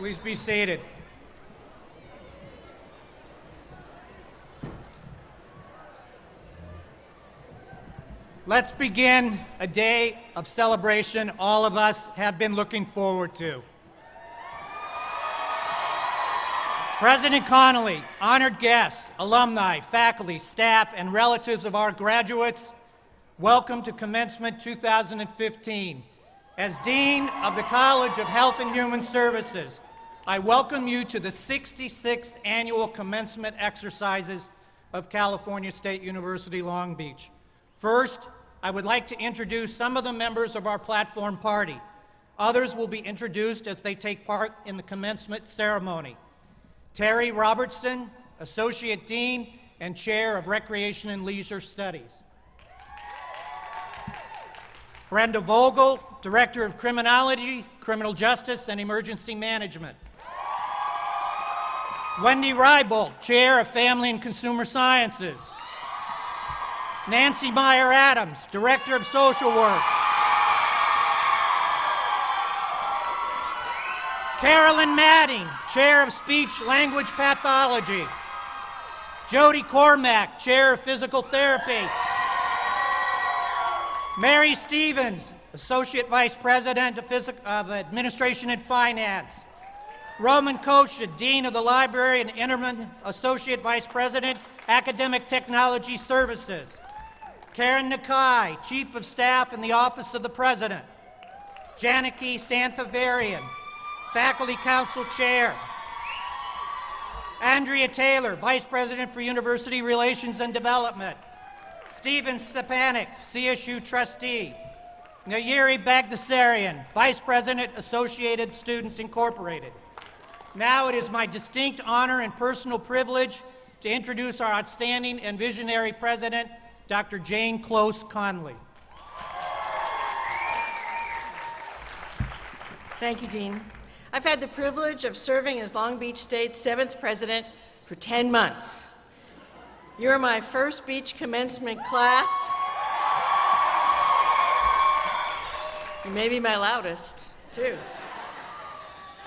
Please be seated. Let's begin a day of celebration all of us have been looking forward to. President Connolly, honored guests, alumni, faculty, staff, and relatives of our graduates, welcome to Commencement 2015. As Dean of the College of Health and Human Services, I welcome you to the 66th Annual Commencement Exercises of California State University, Long Beach. First, I would like to introduce some of the members of our platform party. Others will be introduced as they take part in the commencement ceremony. Terry Robertson, Associate Dean and Chair of Recreation and Leisure Studies. Brenda Vogel, Director of Criminology, Criminal Justice, and Emergency Management. Wendy Rybolt, Chair of Family and Consumer Sciences. Nancy Meyer-Adams, Director of Social Work. Carolyn Madding, Chair of Speech Language Pathology. Jody Cormack, Chair of Physical Therapy. Mary Stevens, Associate Vice President of Administration and Finance. Roman Kosha, Dean of the Library, and Interman, Associate Vice President, Academic Technology Services. Karen Nakai, Chief of Staff in the Office of the President. Janaki Santhavarian, Faculty Council Chair. Andrea Taylor, Vice President for University Relations and Development. Stephen Stepanek, CSU Trustee. Nayiri Bagdasarian, Vice President, Associated Students Incorporated. Now it is my distinct honor and personal privilege to introduce our outstanding and visionary president, Dr. Jane Close Conley. Thank you, Dean. I've had the privilege of serving as Long Beach State's 7th president for 10 months. You're my first beach commencement class. You may be my loudest, too.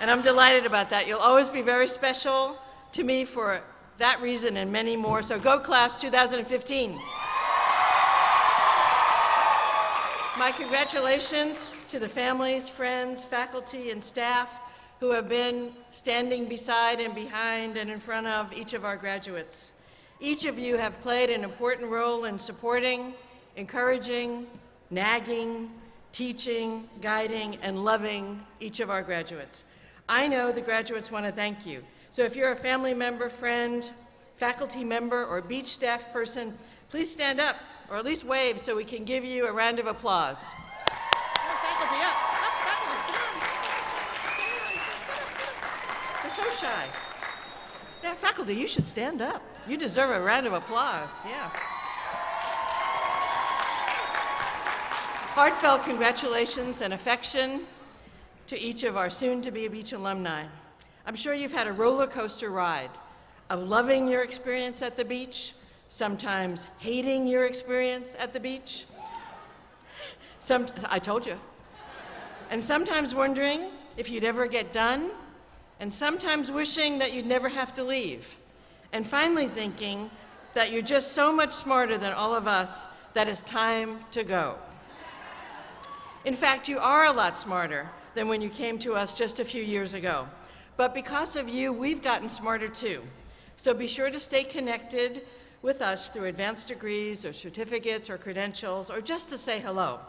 And I'm delighted about that. You'll always be very special to me for that reason and many more. So go class 2015. My congratulations to the families, friends, faculty, and staff who have been standing beside and behind and in front of each of our graduates. Each of you have played an important role in supporting, encouraging, nagging, teaching, guiding, and loving each of our graduates. I know the graduates want to thank you. So if you're a family member, friend, faculty member, or beach staff person, please stand up, or at least wave so we can give you a round of applause. Faculty, up, faculty, come on. They're so shy. Yeah, faculty, you should stand up. You deserve a round of applause, yeah. Heartfelt congratulations and affection to each of our soon-to-be beach alumni. I'm sure you've had a roller coaster ride of loving your experience at the beach, sometimes hating your experience at the beach. I told you. And sometimes wondering if you'd ever get done, and sometimes wishing that you'd never have to leave. And finally thinking that you're just so much smarter than all of us that it's time to go. In fact, you are a lot smarter than when you came to us just a few years ago. But because of you, we've gotten smarter too. So be sure to stay connected with us through advanced degrees or certificates or credentials or just to say hello.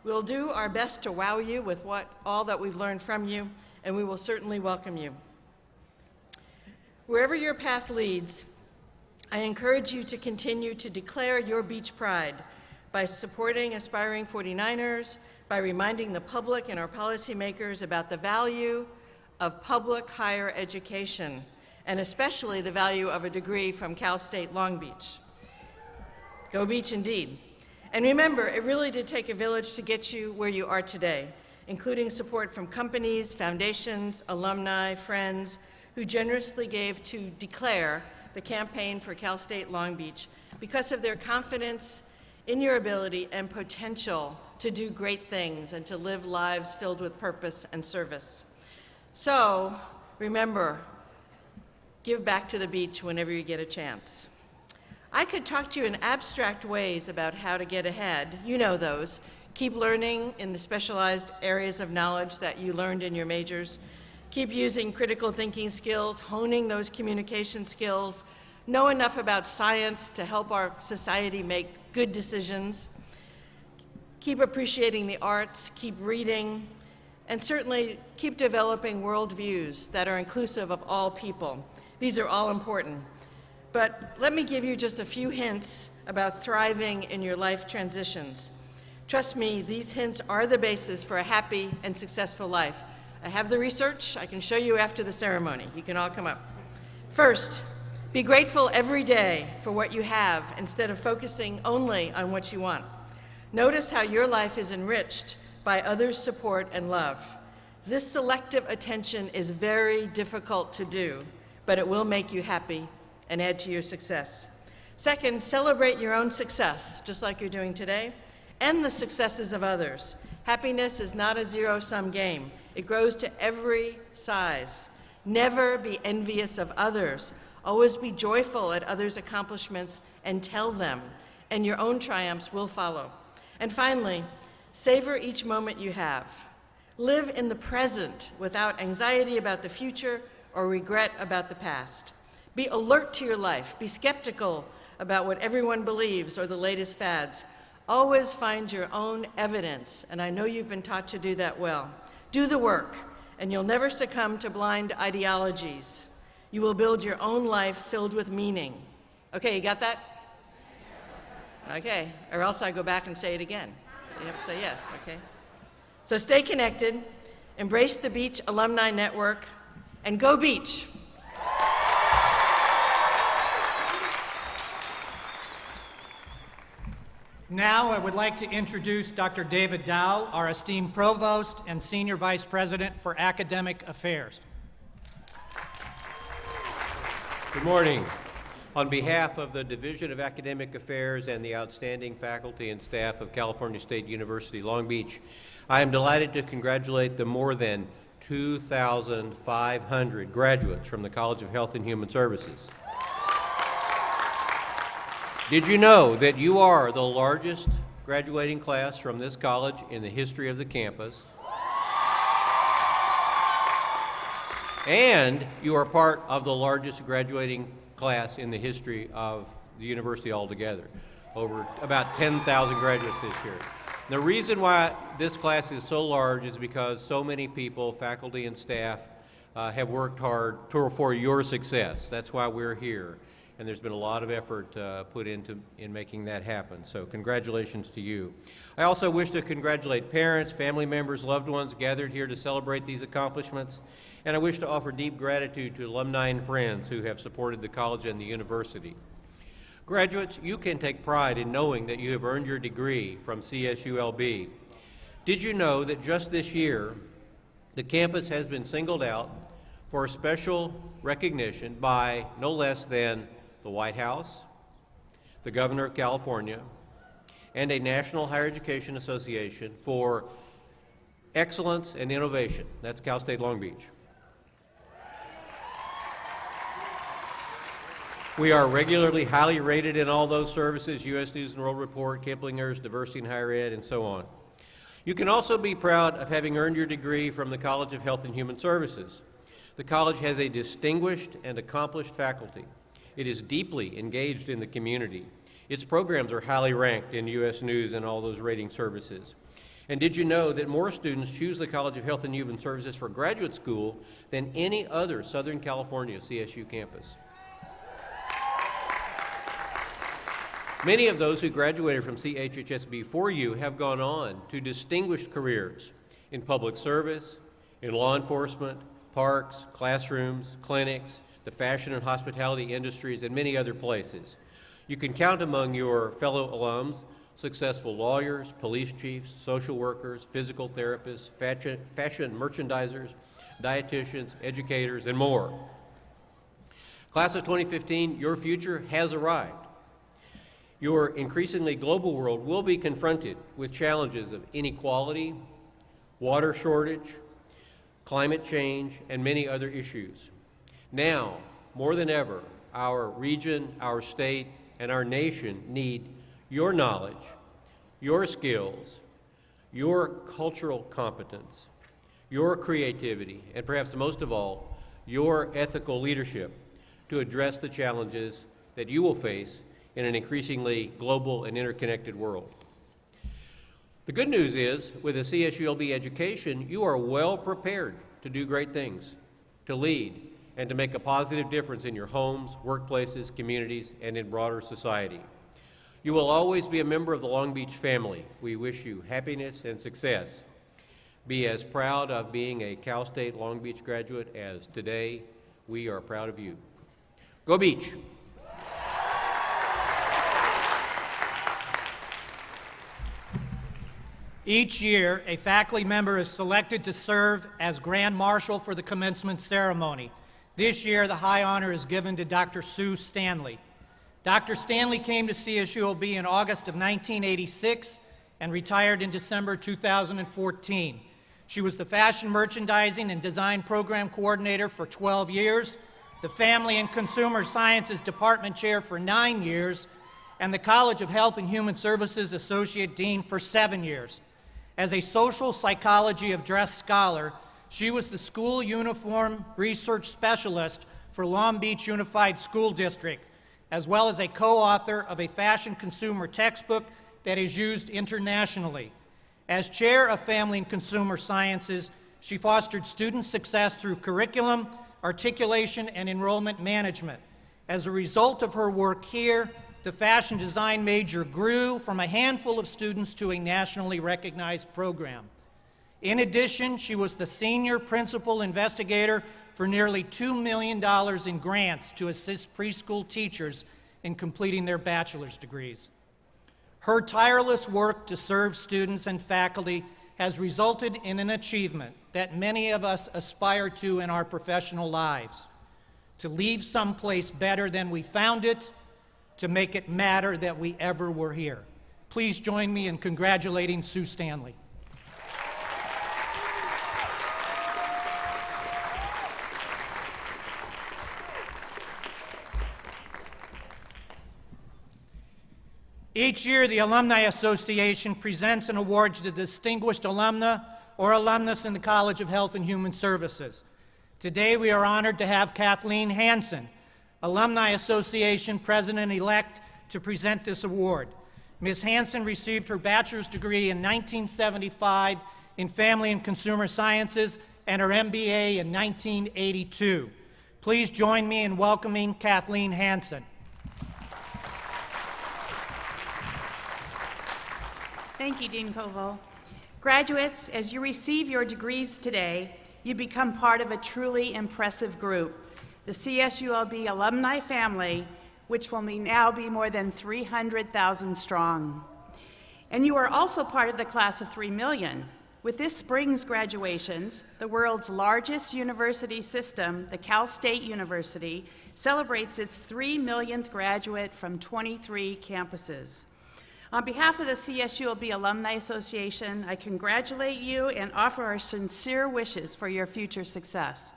We'll do our best to wow you with all that we've learned from you, and we will certainly welcome you. Wherever your path leads, I encourage you to continue to declare your beach pride by supporting aspiring 49ers, by reminding the public and our policymakers about the value of public higher education, and especially the value of a degree from Cal State Long Beach. Go Beach indeed. And remember, it really did take a village to get you where you are today, including support from companies, foundations, alumni, friends, who generously gave to declare the campaign for Cal State Long Beach because of their confidence in your ability and potential to do great things and to live lives filled with purpose and service. So, remember, give back to the beach whenever you get a chance. I could talk to you in abstract ways about how to get ahead. You know those. Keep learning in the specialized areas of knowledge that you learned in your majors. Keep using critical thinking skills, honing those communication skills. Know enough about science to help our society make good decisions. Keep appreciating the arts, keep reading, and certainly keep developing worldviews that are inclusive of all people. These are all important. But let me give you just a few hints about thriving in your life transitions. Trust me, these hints are the basis for a happy and successful life. I have the research. I can show you after the ceremony. You can all come up. First, be grateful every day for what you have instead of focusing only on what you want. Notice how your life is enriched by others' support and love. This selective attention is very difficult to do, but it will make you happy and add to your success. Second, celebrate your own success, just like you're doing today, and the successes of others. Happiness is not a zero-sum game. It grows to every size. Never be envious of others. Always be joyful at others' accomplishments and tell them, and your own triumphs will follow. And finally, savor each moment you have. Live in the present without anxiety about the future or regret about the past. Be alert to your life. Be skeptical about what everyone believes or the latest fads. Always find your own evidence, and I know you've been taught to do that well. Do the work, and you'll never succumb to blind ideologies. You will build your own life filled with meaning. Okay, you got that? Okay, or else I go back and say it again. You have to say yes, okay? So stay connected, embrace the Beach Alumni Network, and go Beach! Now I would like to introduce Dr. David Dowell, our esteemed Provost and Senior Vice President for Academic Affairs. Good morning. On behalf of the Division of Academic Affairs and the outstanding faculty and staff of California State University, Long Beach, I am delighted to congratulate the more than 2,500 graduates from the College of Health and Human Services. Did you know that you are the largest graduating class from this college in the history of the campus? And you are part of the largest graduating class in the history of the university altogether. Over about 10,000 graduates this year. The reason why this class is so large is because so many people, faculty and staff, have worked hard for your success. That's why we're here. And there's been a lot of effort put in making that happen. So congratulations to you. I also wish to congratulate parents, family members, loved ones gathered here to celebrate these accomplishments. And I wish to offer deep gratitude to alumni and friends who have supported the college and the university. Graduates, you can take pride in knowing that you have earned your degree from CSULB. Did you know that just this year, the campus has been singled out for special recognition by no less than the White House, the Governor of California, and a National Higher Education Association for excellence and innovation. That's Cal State Long Beach. We are regularly highly rated in all those services, U.S. News & World Report, Kiplinger's, Diversity in Higher Ed, and so on. You can also be proud of having earned your degree from the College of Health and Human Services. The college has a distinguished and accomplished faculty. It is deeply engaged in the community. Its programs are highly ranked in U.S. News and all those rating services. And did you know that more students choose the College of Health and Human Services for graduate school than any other Southern California CSU campus? Many of those who graduated from CHHS before you have gone on to distinguished careers in public service, in law enforcement, parks, classrooms, clinics, the fashion and hospitality industries, and many other places. You can count among your fellow alums successful lawyers, police chiefs, social workers, physical therapists, fashion merchandisers, dietitians, educators, and more. Class of 2015, your future has arrived. Your increasingly global world will be confronted with challenges of inequality, water shortage, climate change, and many other issues. Now, more than ever, our region, our state, and our nation need your knowledge, your skills, your cultural competence, your creativity, and perhaps most of all, your ethical leadership to address the challenges that you will face in an increasingly global and interconnected world. The good news is, with a CSULB education, you are well prepared to do great things, to lead, and to make a positive difference in your homes, workplaces, communities, and in broader society. You will always be a member of the Long Beach family. We wish you happiness and success. Be as proud of being a Cal State Long Beach graduate as today we are proud of you. Go Beach! Each year, a faculty member is selected to serve as Grand Marshal for the commencement ceremony. This year, the high honor is given to Dr. Sue Stanley. Dr. Stanley came to CSULB in August of 1986 and retired in December 2014. She was the Fashion Merchandising and Design Program Coordinator for 12 years, the Family and Consumer Sciences Department Chair for 9 years, and the College of Health and Human Services Associate Dean for 7 years. As a social psychology of dress scholar, she was the school uniform research specialist for Long Beach Unified School District, as well as a co-author of a fashion consumer textbook that is used internationally. As chair of Family and Consumer Sciences, she fostered student success through curriculum, articulation, and enrollment management. As a result of her work here, the fashion design major grew from a handful of students to a nationally recognized program. In addition, she was the senior principal investigator for nearly $2 million in grants to assist preschool teachers in completing their bachelor's degrees. Her tireless work to serve students and faculty has resulted in an achievement that many of us aspire to in our professional lives: to leave someplace better than we found it, to make it matter that we ever were here. Please join me in congratulating Sue Stanley. Each year, the Alumni Association presents an award to the distinguished alumna or alumnus in the College of Health and Human Services. Today, we are honored to have Kathleen Hansen, Alumni Association President-elect, to present this award. Ms. Hansen received her bachelor's degree in 1975 in Family and Consumer Sciences and her MBA in 1982. Please join me in welcoming Kathleen Hansen. Thank you, Dean Koval. Graduates, as you receive your degrees today, you become part of a truly impressive group, the CSULB alumni family, which will now be more than 300,000 strong. And you are also part of the class of 3 million. With this spring's graduations, the world's largest university system, the Cal State University, celebrates its 3 millionth graduate from 23 campuses. On behalf of the CSULB Alumni Association, I congratulate you and offer our sincere wishes for your future success.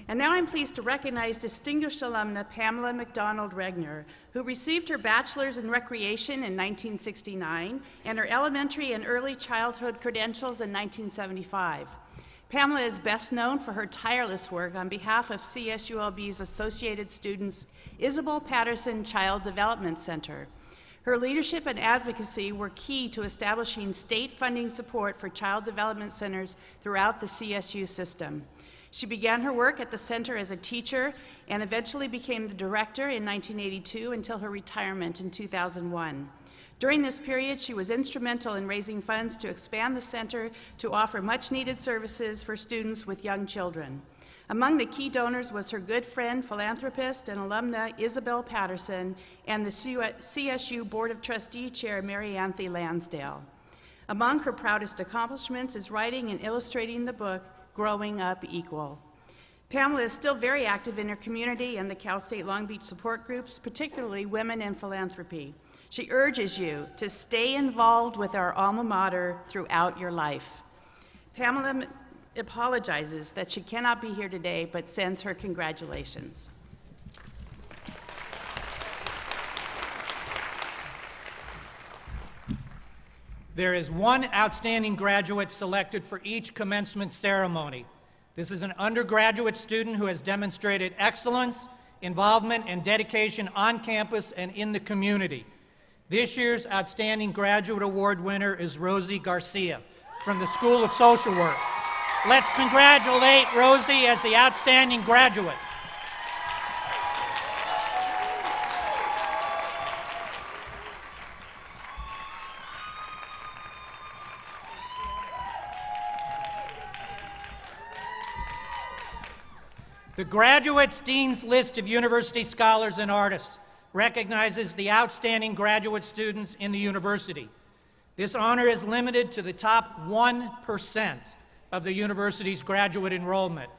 And now I'm pleased to recognize distinguished alumna Pamela McDonald Regner, who received her bachelor's in recreation in 1969 and her elementary and early childhood credentials in 1975. Pamela is best known for her tireless work on behalf of CSULB's Associated Students Isabel Patterson Child Development Center. Her leadership and advocacy were key to establishing state funding support for child development centers throughout the CSU system. She began her work at the center as a teacher and eventually became the director in 1982 until her retirement in 2001. During this period, she was instrumental in raising funds to expand the center to offer much-needed services for students with young children. Among the key donors was her good friend, philanthropist, and alumna Isabel Patterson, and the CSU Board of Trustee Chair Mary Anthony Lansdale. Among her proudest accomplishments is writing and illustrating the book, Growing Up Equal. Pamela is still very active in her community and the Cal State Long Beach support groups, particularly Women in Philanthropy. She urges you to stay involved with our alma mater throughout your life. Pamela apologizes that she cannot be here today, but sends her congratulations. There is one outstanding graduate selected for each commencement ceremony. This is an undergraduate student who has demonstrated excellence, involvement, and dedication on campus and in the community. This year's Outstanding Graduate Award winner is Rosie Garcia from the School of Social Work. Let's congratulate Rosie as the outstanding graduate. The Graduates Dean's List of University Scholars and Artists recognizes the outstanding graduate students in the university. This honor is limited to the top 1% of the university's graduate enrollment.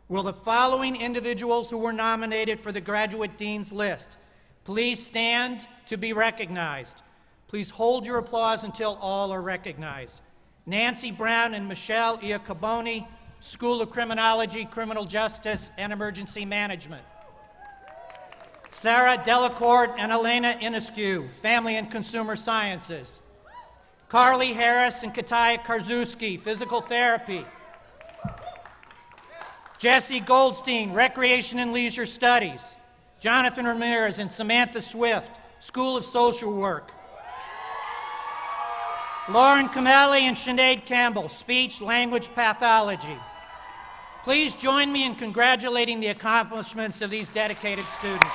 Will the following individuals who were nominated for the Graduate Dean's List please stand to be recognized? Please hold your applause until all are recognized. Nancy Brown and Michelle Iacoboni, School of Criminology, Criminal Justice, and Emergency Management. Sarah Delacourt and Elena Inescu, Family and Consumer Sciences. Carly Harris and Kataya Karzuski, Physical Therapy. Jesse Goldstein, Recreation and Leisure Studies. Jonathan Ramirez and Samantha Swift, School of Social Work. Lauren Kamali and Sinead Campbell, Speech Language Pathology. Please join me in congratulating the accomplishments of these dedicated students.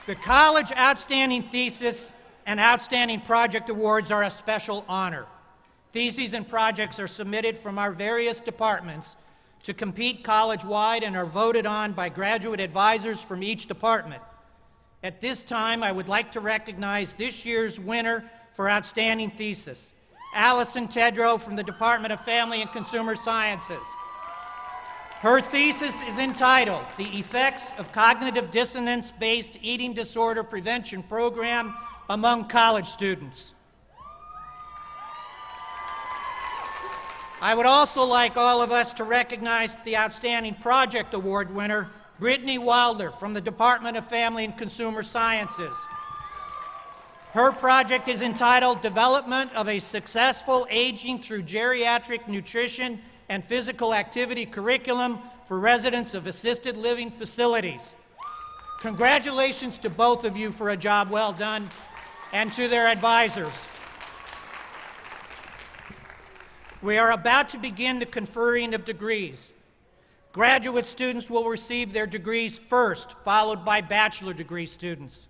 The College Outstanding Thesis and Outstanding Project Awards are a special honor. Theses and projects are submitted from our various departments to compete college-wide and are voted on by graduate advisors from each department. At this time, I would like to recognize this year's winner for Outstanding Thesis, Allison Tedrow from the Department of Family and Consumer Sciences. Her thesis is entitled, "The Effects of Cognitive Dissonance-Based Eating Disorder Prevention Program Among College Students." I would also like all of us to recognize the Outstanding Project Award winner, Brittany Wilder from the Department of Family and Consumer Sciences. Her project is entitled "Development of a Successful Aging Through Geriatric Nutrition and Physical Activity Curriculum for Residents of Assisted Living Facilities." Congratulations to both of you for a job well done, and to their advisors. We are about to begin the conferring of degrees. Graduate students will receive their degrees first, followed by bachelor degree students.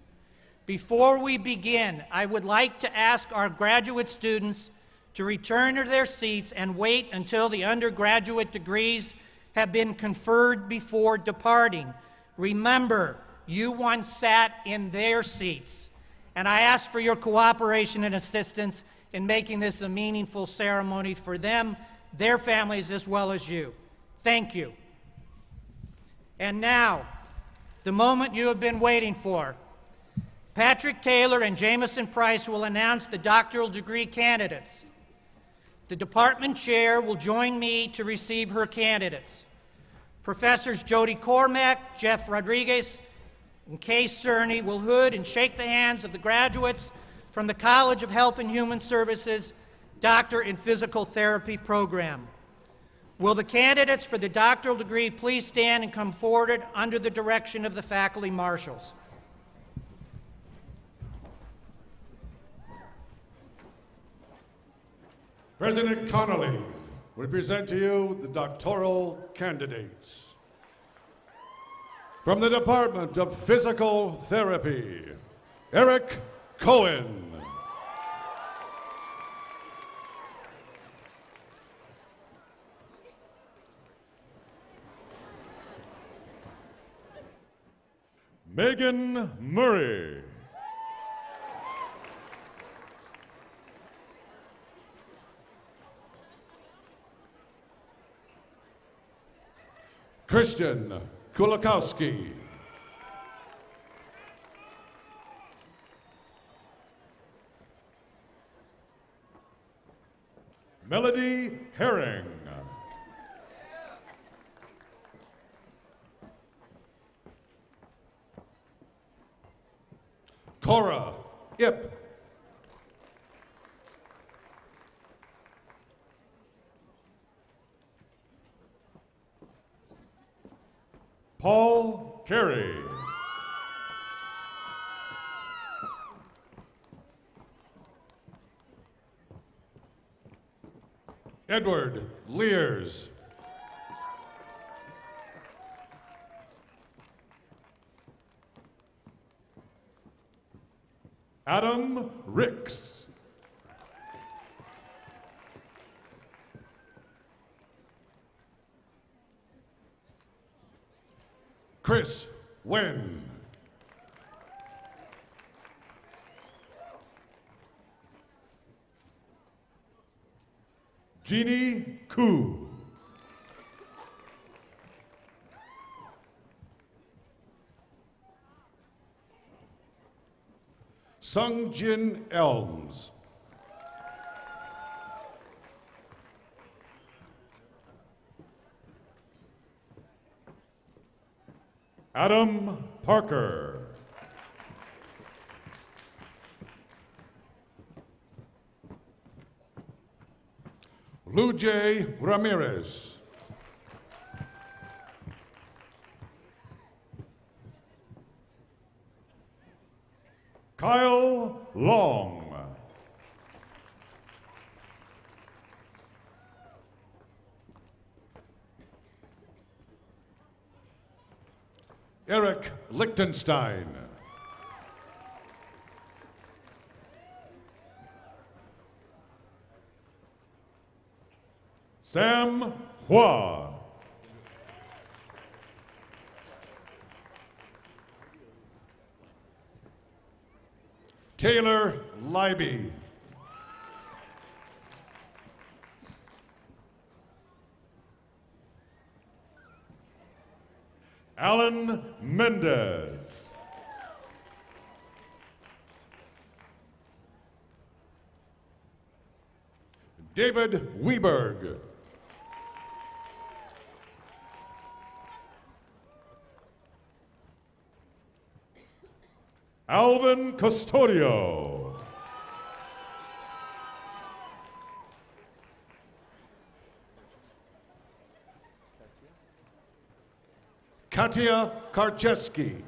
Before we begin, I would like to ask our graduate students to return to their seats and wait until the undergraduate degrees have been conferred before departing. Remember, you once sat in their seats, and I ask for your cooperation and assistance in making this a meaningful ceremony for them, their families, as well as you. Thank you. And now, the moment you have been waiting for. Patrick Taylor and Jameson Price will announce the doctoral degree candidates. The department chair will join me to receive her candidates. Professors Jody Cormack, Jeff Rodriguez, and Kay Cerny will hood and shake the hands of the graduates from the College of Health and Human Services Doctor in Physical Therapy program. Will the candidates for the doctoral degree please stand and come forward under the direction of the faculty marshals? President Connolly will present to you the doctoral candidates. From the Department of Physical Therapy, Eric Cohen. Megan Murray. Christian Kulikowski. Melody Herring. Cora Ip. Paul Carey. Edward Lears. Adam Ricks. Chris Wen. Jeannie Koo. Sung Jin Elms. Adam Parker. Lujay Ramirez. Kyle Long. Eric Lichtenstein. Sam Hua. Taylor Leiby. Alan Mendez. David Weberg. Alvin Custodio. Katia Karcheski.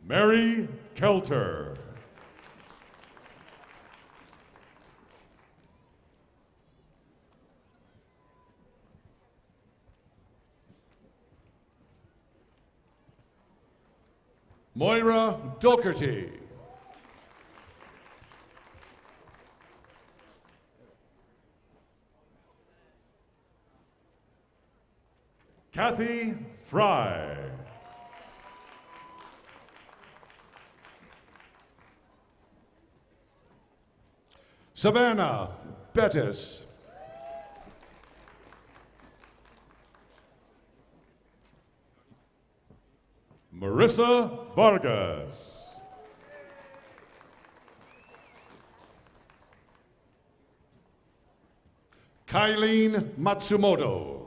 Mary Kelter. Moira Doherty. Kathy Fry. Savannah Bettis. Marissa Vargas. Kylene Matsumoto.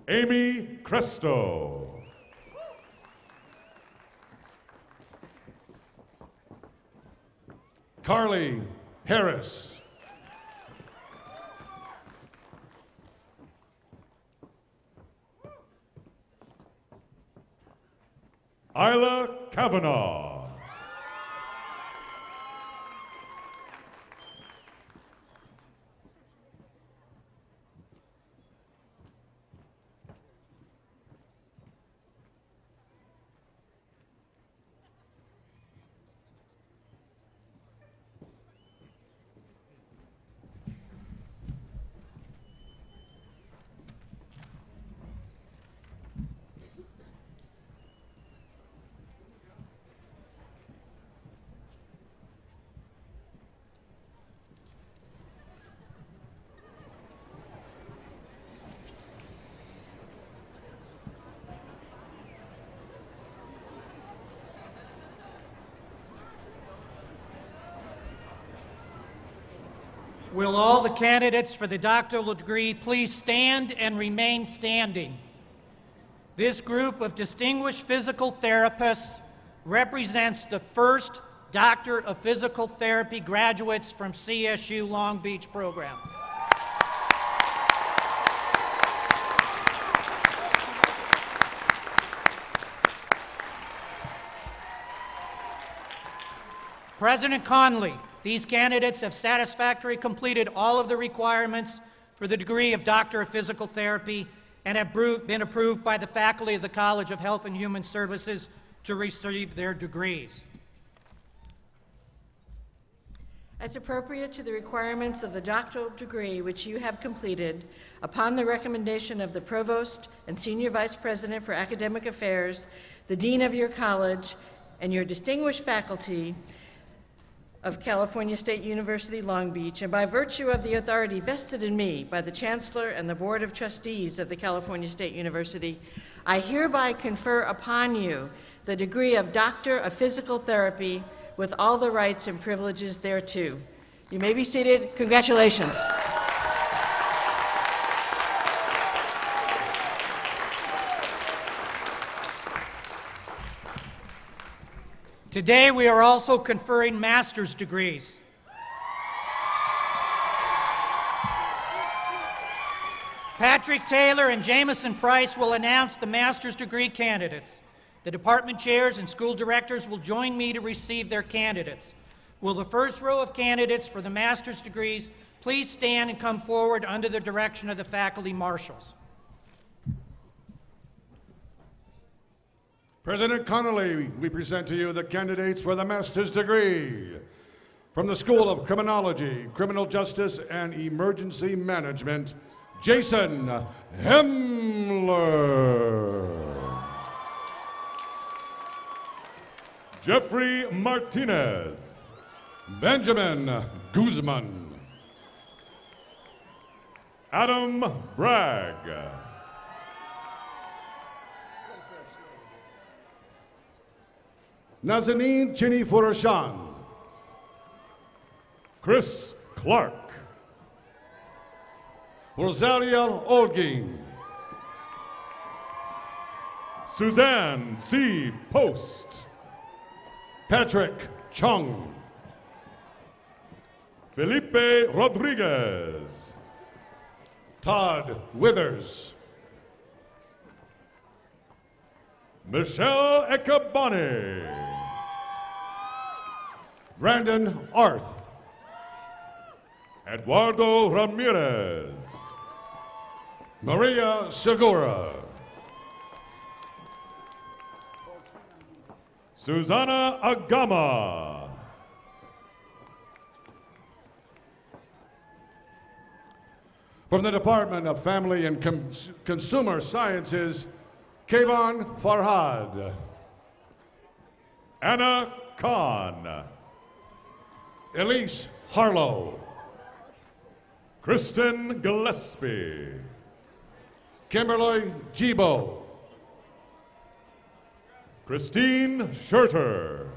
Amy Cresto. Carly Harris. Isla Kavanaugh. Will all the candidates for the doctoral degree please stand and remain standing? This group of distinguished physical therapists represents the first Doctor of Physical Therapy graduates from CSU Long Beach program. President Conley, these candidates have satisfactorily completed all of the requirements for the degree of Doctor of Physical Therapy and have been approved by the faculty of the College of Health and Human Services to receive their degrees. as appropriate to the requirements of the doctoral degree which you have completed, upon the recommendation of the Provost and Senior Vice President for Academic Affairs, the Dean of your college, and your distinguished faculty of California State University, Long Beach, and by virtue of the authority vested in me by the Chancellor and the Board of Trustees of the California State University, I hereby confer upon you the degree of Doctor of Physical Therapy with all the rights and privileges thereto. You may be seated. Congratulations. Today, we are also conferring master's degrees. Patrick Taylor and Jameson Price will announce the master's degree candidates. The department chairs and school directors will join me to receive their candidates. Will the first row of candidates for the master's degrees please stand and come forward under the direction of the faculty marshals. President Connolly, we present to you the candidates for the master's degree. From the School of Criminology, Criminal Justice, and Emergency Management, Jason Hemler. Jeffrey Martinez. Benjamin Guzman. Adam Bragg. Nazanin Chini-Furashan. Chris Clark. Rosalia Olgin. Suzanne C. Post. Patrick Chung. Felipe Rodriguez. Todd Withers. Michelle Ekabani. Brandon Arth. Eduardo Ramirez. Maria Segura. Susana Agama. From the Department of Family and Consumer Sciences, Kayvon Farhad. Anna Khan. Elise Harlow. Kristen Gillespie. Kimberly Jibo. Christine Scherter.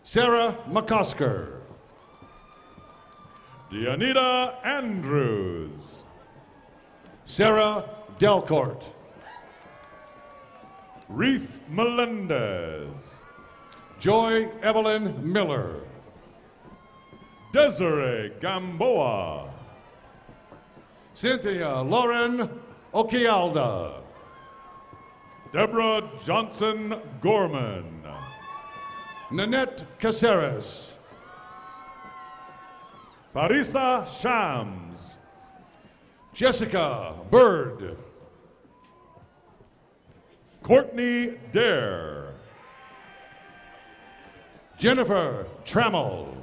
Sarah McCosker. Dianita Andrews. Sarah Delcourt. Reith Melendez. Joy Evelyn Miller. Desiree Gamboa. Cynthia Lauren Okialda. Deborah Johnson Gorman. Nanette Caceres. Parisa Shams. Jessica Bird. Courtney Dare. Jennifer Trammell.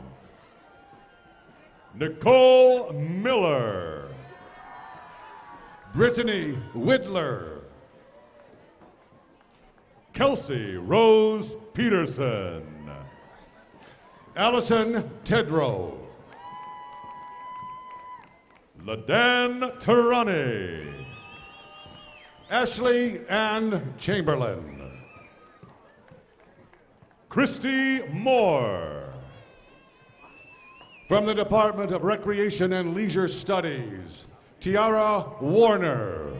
Nicole Miller. Brittany Whittler. Kelsey Rose Peterson. Allison Tedrow. Ladan Tarani. Ashley Ann Chamberlain. Christy Moore. From the Department of Recreation and Leisure Studies, Tiara Warner.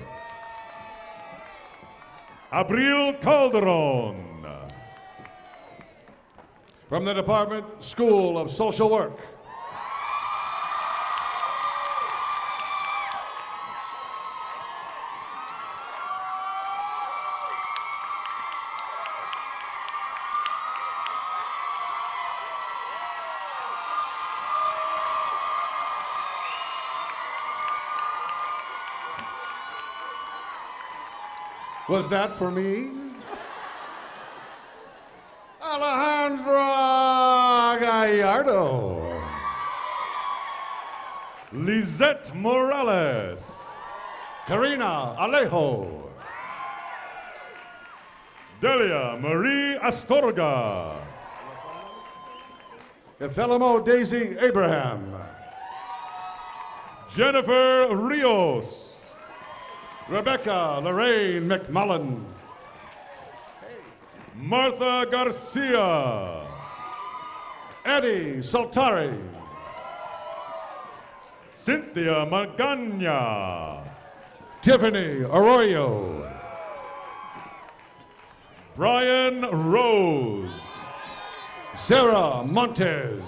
Abril Calderon. From the Department School of Social Work, was that for me? Alejandro Sandra Gallardo. Lisette Morales. Karina Alejo. Delia Marie Astorga. Effelimo Daisy Abraham. Jennifer Rios. Rebecca Lorraine McMullen. Martha Garcia. Eddie Saltari. Cynthia Magana. Tiffany Arroyo. Brian Rose. Sarah Montez.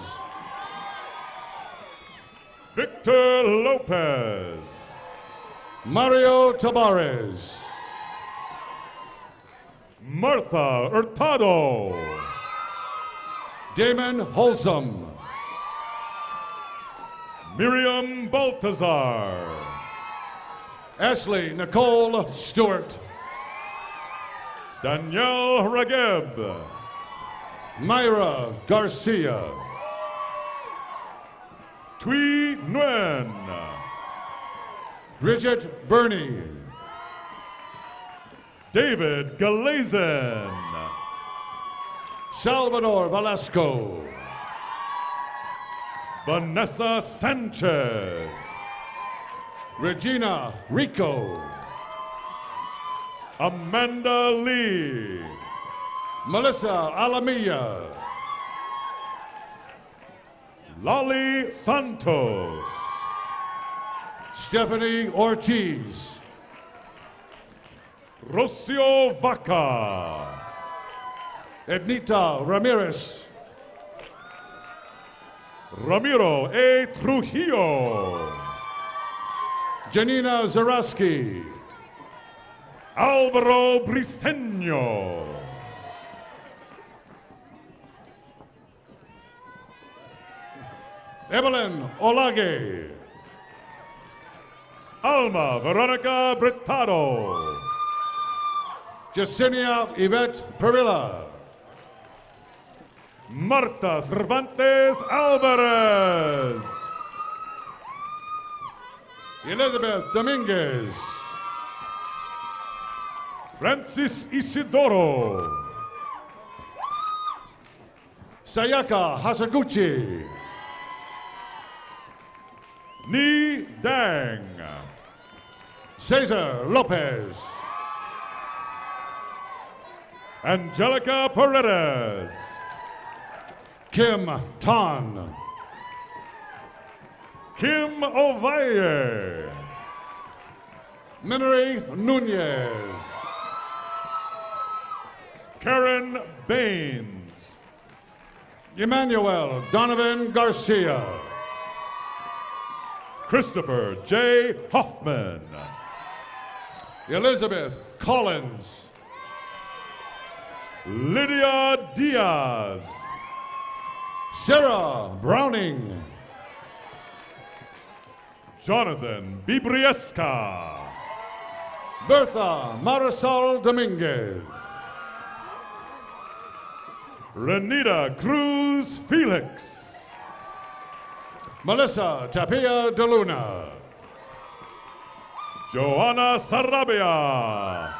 Victor Lopez. Mario Tabares. Martha Hurtado. Damon Wholesome. Miriam Baltazar. Ashley Nicole Stewart. Danielle Rageb. Myra Garcia. Thuy Nguyen. Bridget Burney. David Galazen. Salvador Velasco. Vanessa Sanchez. Regina Rico. Amanda Lee. Melissa Alamilla. Lali Santos. Stephanie Ortiz. Rocio Vaca. Ednita Ramirez. Ramiro A. Trujillo. Janina Zaraski. Alvaro Briseño. Evelyn Olage. Alma Veronica Bretado. Yesenia Yvette Perilla. Marta Cervantes Alvarez. Elizabeth Dominguez. Francis Isidoro. Sayaka Hasaguchi. Ni Dang. Cesar Lopez. Angelica Paredes. Kim Tan. Kim Ovalle. Minnery Nunez. Karen Baines. Emmanuel Donovan Garcia. Christopher J. Hoffman. Elizabeth Collins. Lydia Diaz. Sarah Browning. Jonathan Bibriesca. Bertha Marisol Dominguez. Renita Cruz Felix. Melissa Tapia DeLuna. Joanna Sarabia.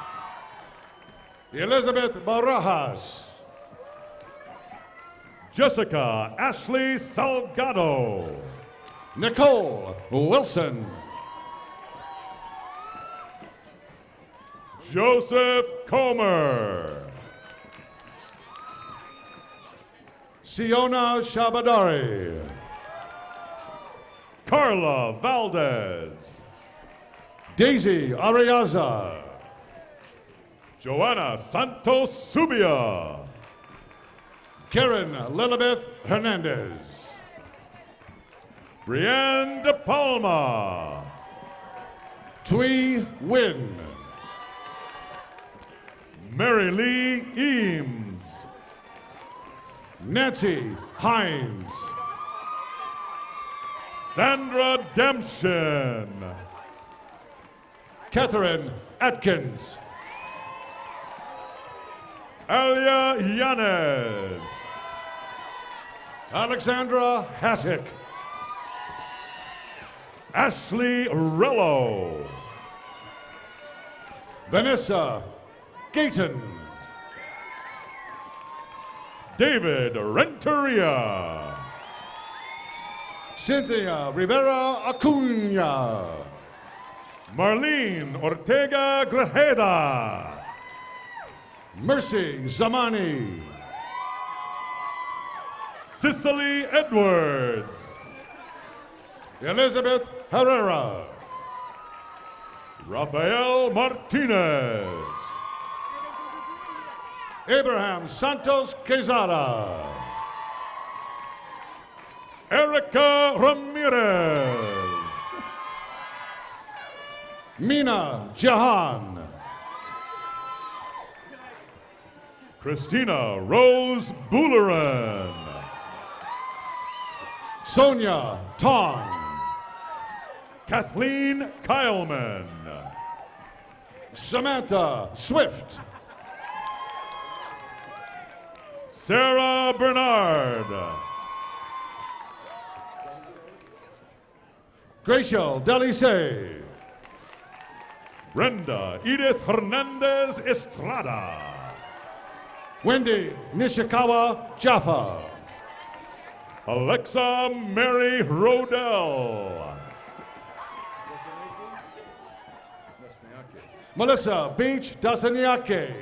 Elizabeth Barajas. Jessica Ashley Salgado. Nicole Wilson. Joseph Comer. Siona Shabadari. Carla Valdez. Daisy Ariaza. Joanna Santos Subia. Karen Lilibeth Hernandez. Brienne De Palma. Thuy Nguyen. Mary Lee Eames. Nancy Hines. Sandra Demption. Catherine Atkins. Alia Yanez. Alexandra Hattick. Ashley Rello. Vanessa Gayton. David Renteria. Cynthia Rivera Acuna. Marlene Ortega Grajeda. Mercy Zamani. Cicely Edwards. Elizabeth Herrera. Rafael Martinez. Abraham Santos Quezada. Erica Ramirez. Mina Jahan. Christina Rose Boulerin. Sonia Tong. Kathleen Kyleman. Samantha Swift. Sarah Bernard. Graciel Delisay. Brenda Edith Hernandez Estrada. Wendy Nishikawa Jaffa. Alexa Mary Rodell. Melissa Beach Dasaniake.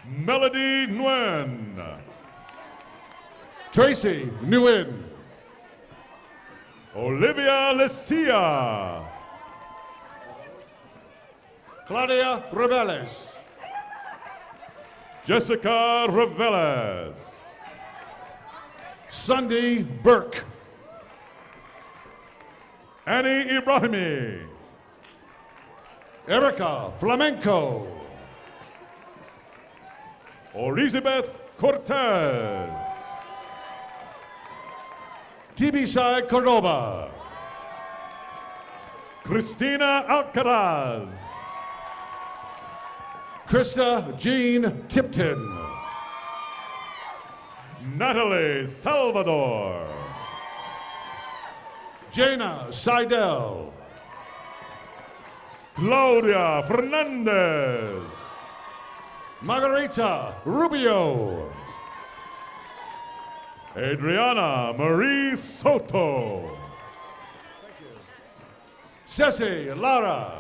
Melody Nguyen. Tracy Nguyen. Olivia Lecia. Claudia Reveles. Jessica Reveles. Sunday Burke. Annie Ibrahimi. Erica Flamenco. Elizabeth Cortez. Tibisay Cordoba. Cristina Alcaraz. Krista Jean Tipton. Natalie Salvador. Jana Seidel. Claudia Fernandez. Margarita Rubio. Adriana Marie Soto. Ceci Lara.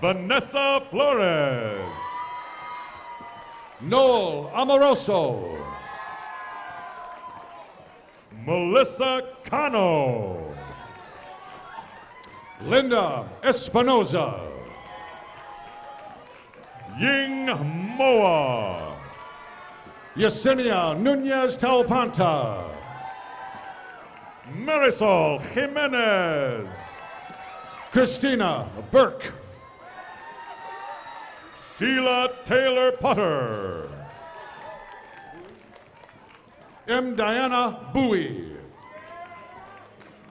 Vanessa Flores. Noel Amoroso. Melissa Cano. Linda Espinoza. Ying Moa. Yesenia Nunez Talpanta. Marisol Jimenez. Christina Burke. Sheila Taylor Potter. M. Diana Bowie.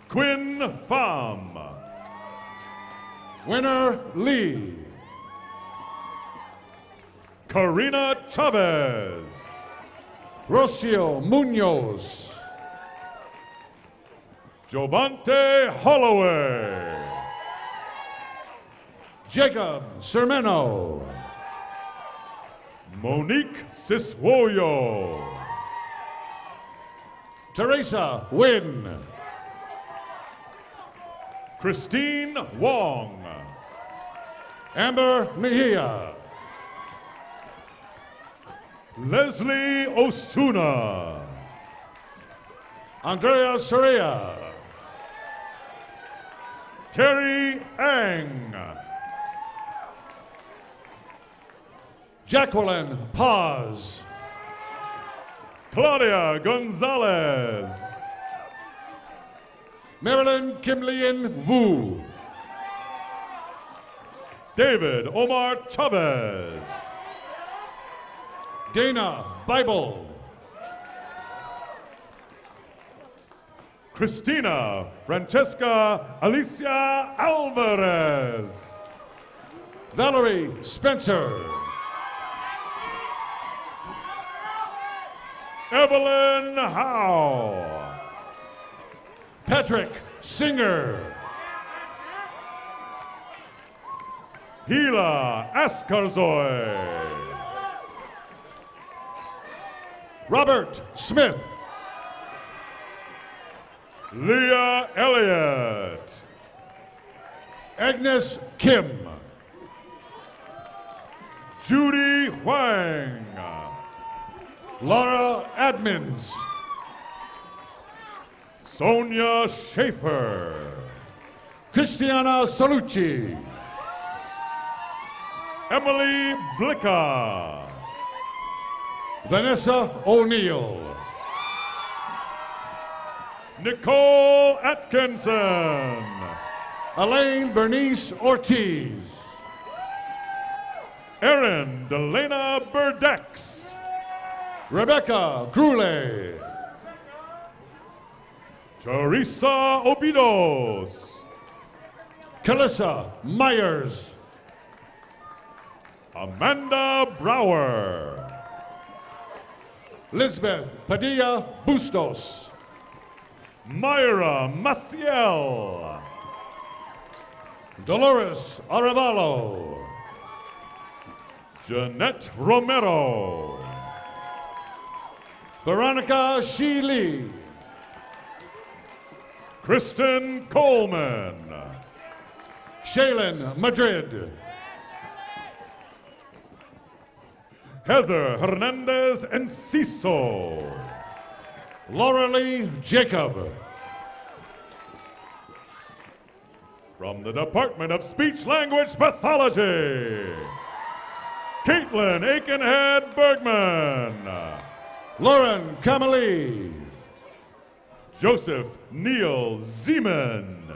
Quinn Pham. Winner Lee. Karina Chavez. Rocio Munoz. Jovante Holloway. Jacob Sermeno. Monique Siswoyo. Teresa Wynn. Christine Wong. Amber Mejia. Leslie Osuna. Andrea Soria. Terry Ang. Jacqueline Paz. Claudia Gonzalez. Marilyn Kimlian Vu. David Omar Chavez. Dana Bible. Christina Francesca Alicia Alvarez. Valerie Spencer. Evelyn Howe. Patrick Singer. Hila Askarzoy. Robert Smith. Leah Elliott. Agnes Kim. Judy Huang. Laura Admins. Sonia Schaefer. Christiana Salucci. Emily Blicka. Vanessa O'Neill. Nicole Atkinson. Elaine Bernice Ortiz. Erin Delana Burdex. Rebecca Grule. Teresa Obidos. Calissa Myers. Amanda Brower. Lisbeth Padilla Bustos. Myra Maciel. Dolores Arevalo. Jeanette Romero. Veronica Sheely. Kristen Coleman. Shaylin Madrid. Heather Hernandez Enciso. Laura Lee Jacob. From the Department of Speech Language Pathology, Caitlin Aikenhead Bergman. Lauren Kamali. Joseph Neil Zeman.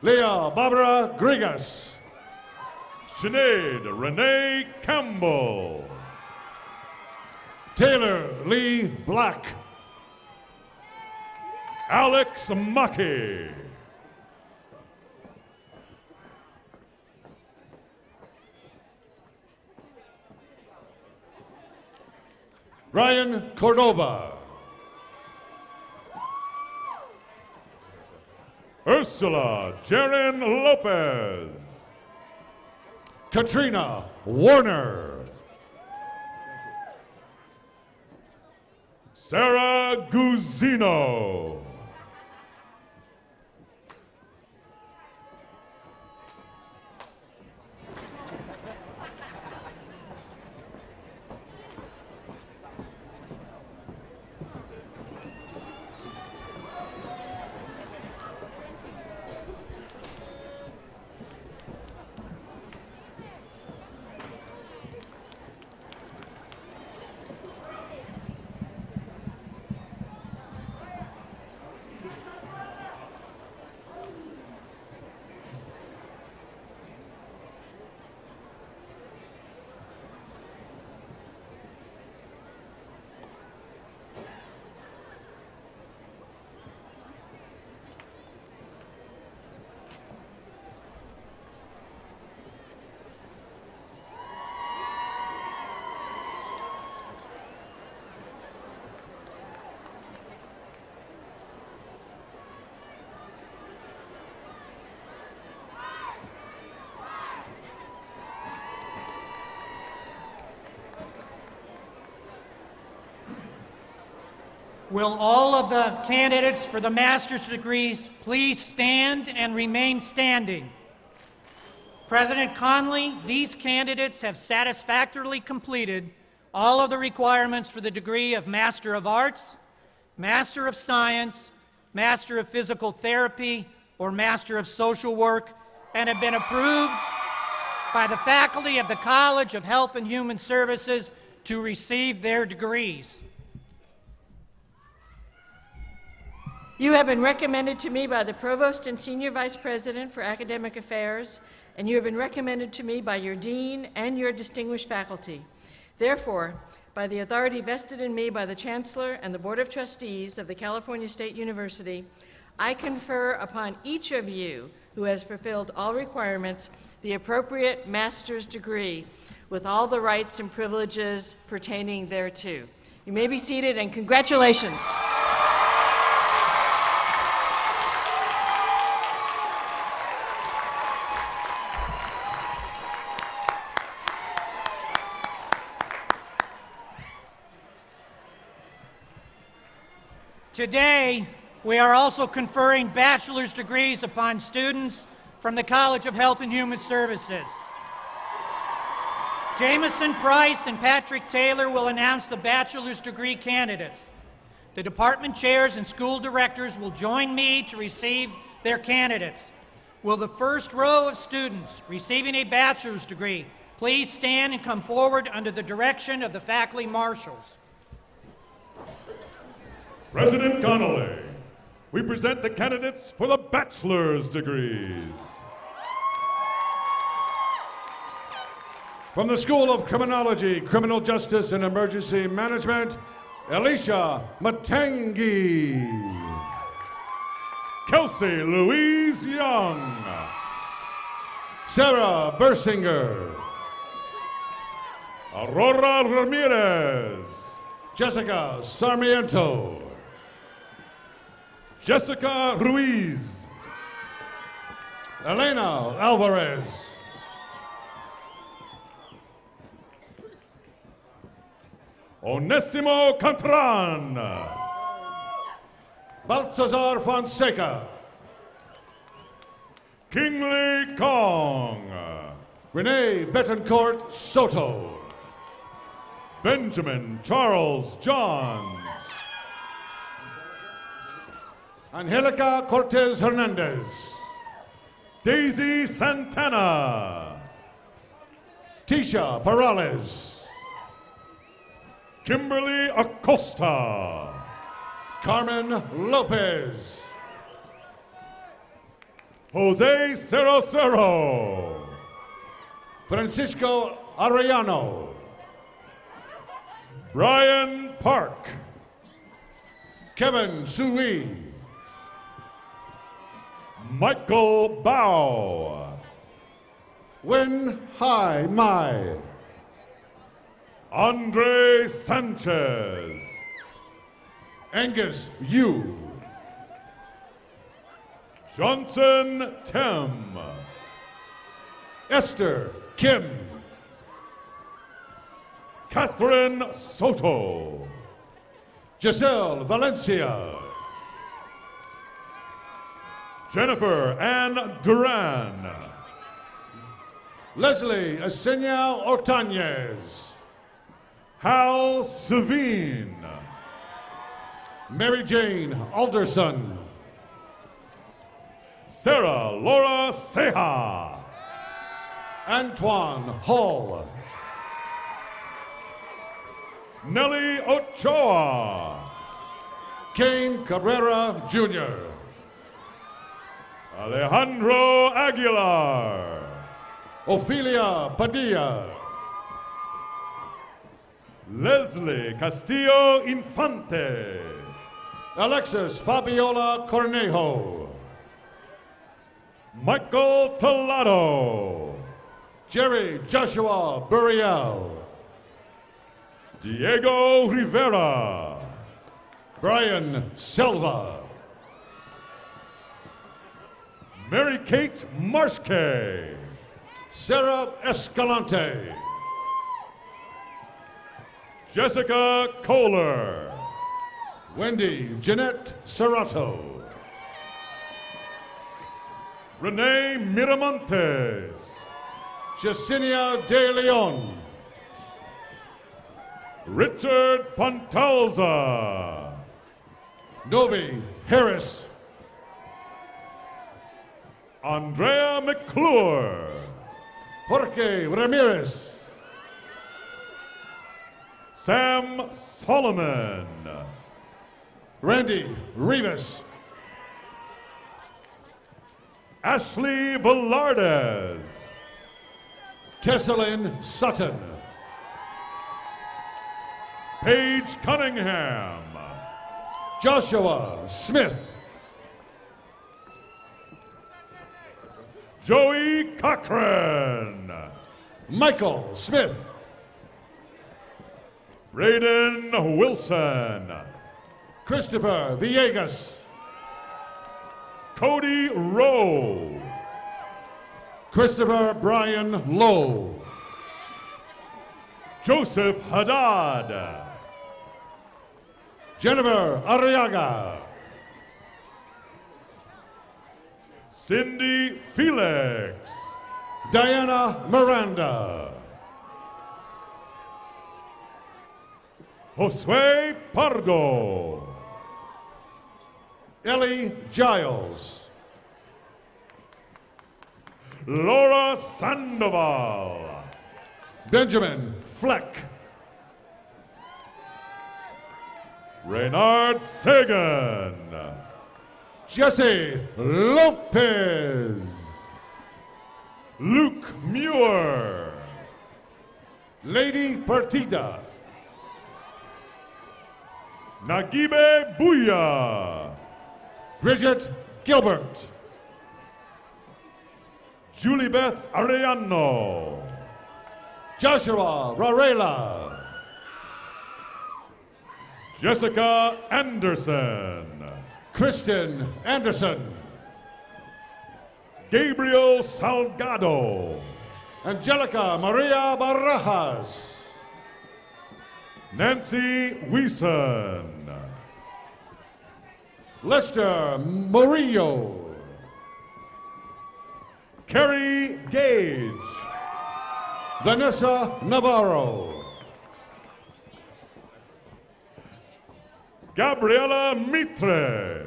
Leah Barbara Grigas. Sinead Renee Campbell. Taylor Lee Black. Alex Mackey. Ryan Cordova. Ursula Jaren Lopez. Katrina Warner. Sarah Guzino. Will all of the candidates for the master's degrees please stand and remain standing? President Conley, these candidates have satisfactorily completed all of the requirements for the degree of Master of Arts, Master of Science, Master of Physical Therapy, or Master of Social Work, and have been approved by the faculty of the College of Health and Human Services to receive their degrees. You have been recommended to me by the Provost and Senior Vice President for Academic Affairs, and you have been recommended to me by your Dean and your distinguished faculty. Therefore, by the authority vested in me by the Chancellor and the Board of Trustees of the California State University, I confer upon each of you who has fulfilled all requirements the appropriate master's degree, with all the rights and privileges pertaining thereto. You may be seated, and congratulations. Today, we are also conferring bachelor's degrees upon students from the College of Health and Human Services. Jameson Price and Patrick Taylor will announce the bachelor's degree candidates. The department chairs and school directors will join me to receive their candidates. Will the first row of students receiving a bachelor's degree please stand and come forward under the direction of the faculty marshals? President Connolly, we present the candidates for the bachelor's degrees. From the School of Criminology, Criminal Justice, and Emergency Management, Alicia Matangi. Kelsey Louise Young. Sarah Bersinger. Aurora Ramirez. Jessica Sarmiento. Jessica Ruiz. Elena Alvarez. Onesimo Cantran. Balthazar Fonseca. Kingsley Kong. Renee Betancourt Soto. Benjamin Charles Johns. Angelica Cortez Hernandez. Daisy Santana. Tisha Perales. Kimberly Acosta. Carmen Lopez. Jose Cerro. Francisco Arellano. Brian Park. Kevin Sui. Michael Bao. Wen Hai Mai. Andre Sanchez. Angus Yu. Johnson Tem. Esther Kim. Catherine Soto. Giselle Valencia. Jennifer Ann Duran. Leslie Esenia Ortañez. Hal Savine. Mary Jane Alderson. Sarah Laura Ceja. Antoine Hall. Nelly Ochoa. Kane Cabrera Jr. Alejandro Aguilar. Ophelia Padilla. Leslie Castillo Infante. Alexis Fabiola Cornejo. Michael Tolado. Jerry Joshua Burial. Diego Rivera. Brian Silva. Mary Kate Marshke. Sarah Escalante. Jessica Kohler. Wendy Jeanette Serrato. Renee Miramontes. Jacinia De Leon. Richard Pontalza. Novi Harris. Andrea McClure. Jorge Ramirez. Sam Solomon. Randy Rivas. Ashley Velardes. Tessalyn Sutton. Paige Cunningham. Joshua Smith. Joey Cochran. Michael Smith. Braden Wilson. Christopher Villegas. Cody Rowe. Christopher Brian Lowe. Joseph Haddad. Jennifer Arriaga. Cindy Felix. Diana Miranda. Josue Pardo. Ellie Giles. Laura Sandoval. Benjamin Fleck. Reynard Sagan. Jesse Lopez. Luke Muir. Lady Partida. Nagibe Buya. Bridget Gilbert. Julie Beth Arellano. Joshua Varela. Jessica Anderson. Kristen Anderson. Gabriel Salgado. Angelica Maria Barajas. Nancy Weeson. Lester Murillo. Carrie Gage. Vanessa Navarro. Gabriela Mitre.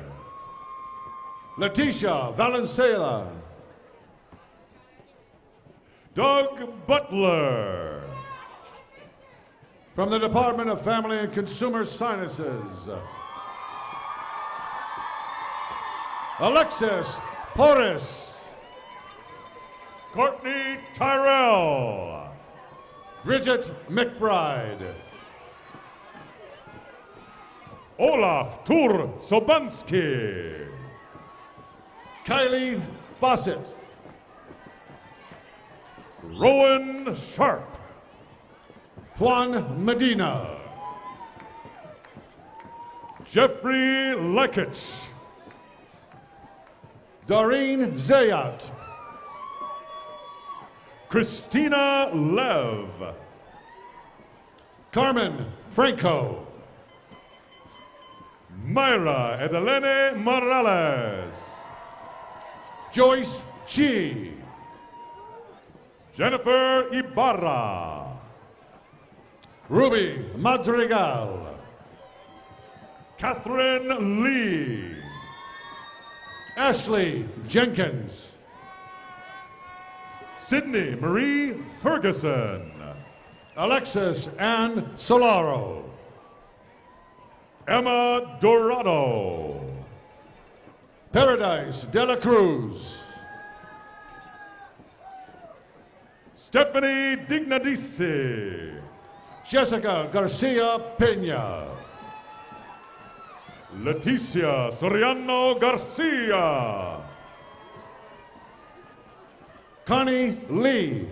Leticia Valenzuela. Doug Butler. From the Department of Family and Consumer Sciences, Alexis Porras. Courtney Tyrell. Bridget McBride. Olaf Tur Sobanski. Kylie Fawcett. Rowan Sharp. Juan Medina. Jeffrey Lekich. Doreen Zayat. Christina Lev. Carmen Franco. Myra Edelene Morales. Joyce Chi. Jennifer Ibarra. Ruby Madrigal. Catherine Lee. Ashley Jenkins. Sydney Marie Ferguson. Alexis Ann Solaro. Emma Dorado. Paradise De La Cruz. Stephanie Dignadisi. Jessica Garcia Pena. Leticia Soriano Garcia. Connie Lee.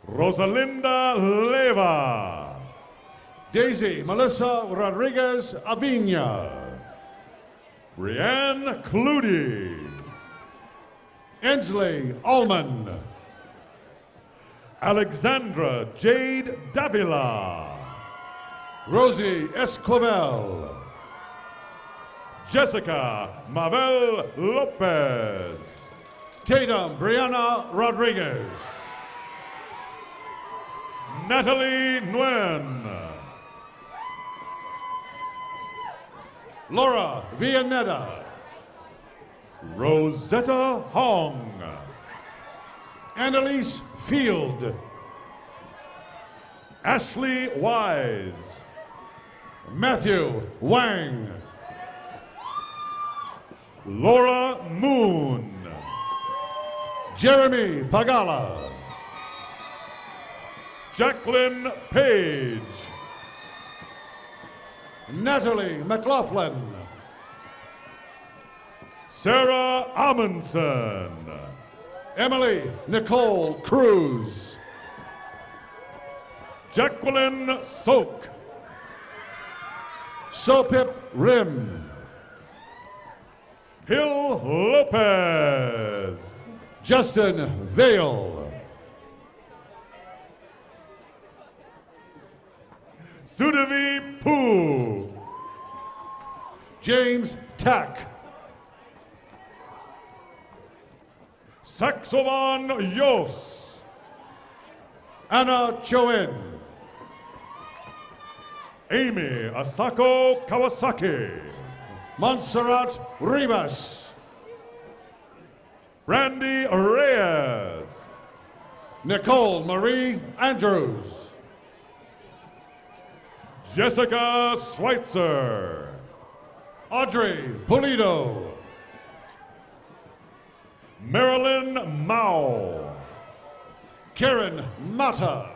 Rosalinda Leva. Daisy Melissa Rodriguez Avina. Brianne Cludy. Ensley Allman. Alexandra Jade Davila. Rosie Esquivel. Jessica Mabel Lopez. Tatum Brianna Rodriguez. Natalie Nguyen. Laura Villaneta. Rosetta Hong. Annalise Field. Ashley Wise. Matthew Wang. Laura Moon. Jeremy Pagala. Jacqueline Page. Natalie McLaughlin. Sarah Amundsen. Emily Nicole Cruz. Jacqueline Soak. Sopip Rim. Hill Lopez. Justin Vale. Sudavi Poo. James Tack. Saxovan Yos. Anna Choin. Amy Asako Kawasaki. Montserrat Rivas. Brandy Reyes. Nicole Marie Andrews. Jessica Schweitzer. Audrey Pulido. Marilyn Mao. Karen Mata.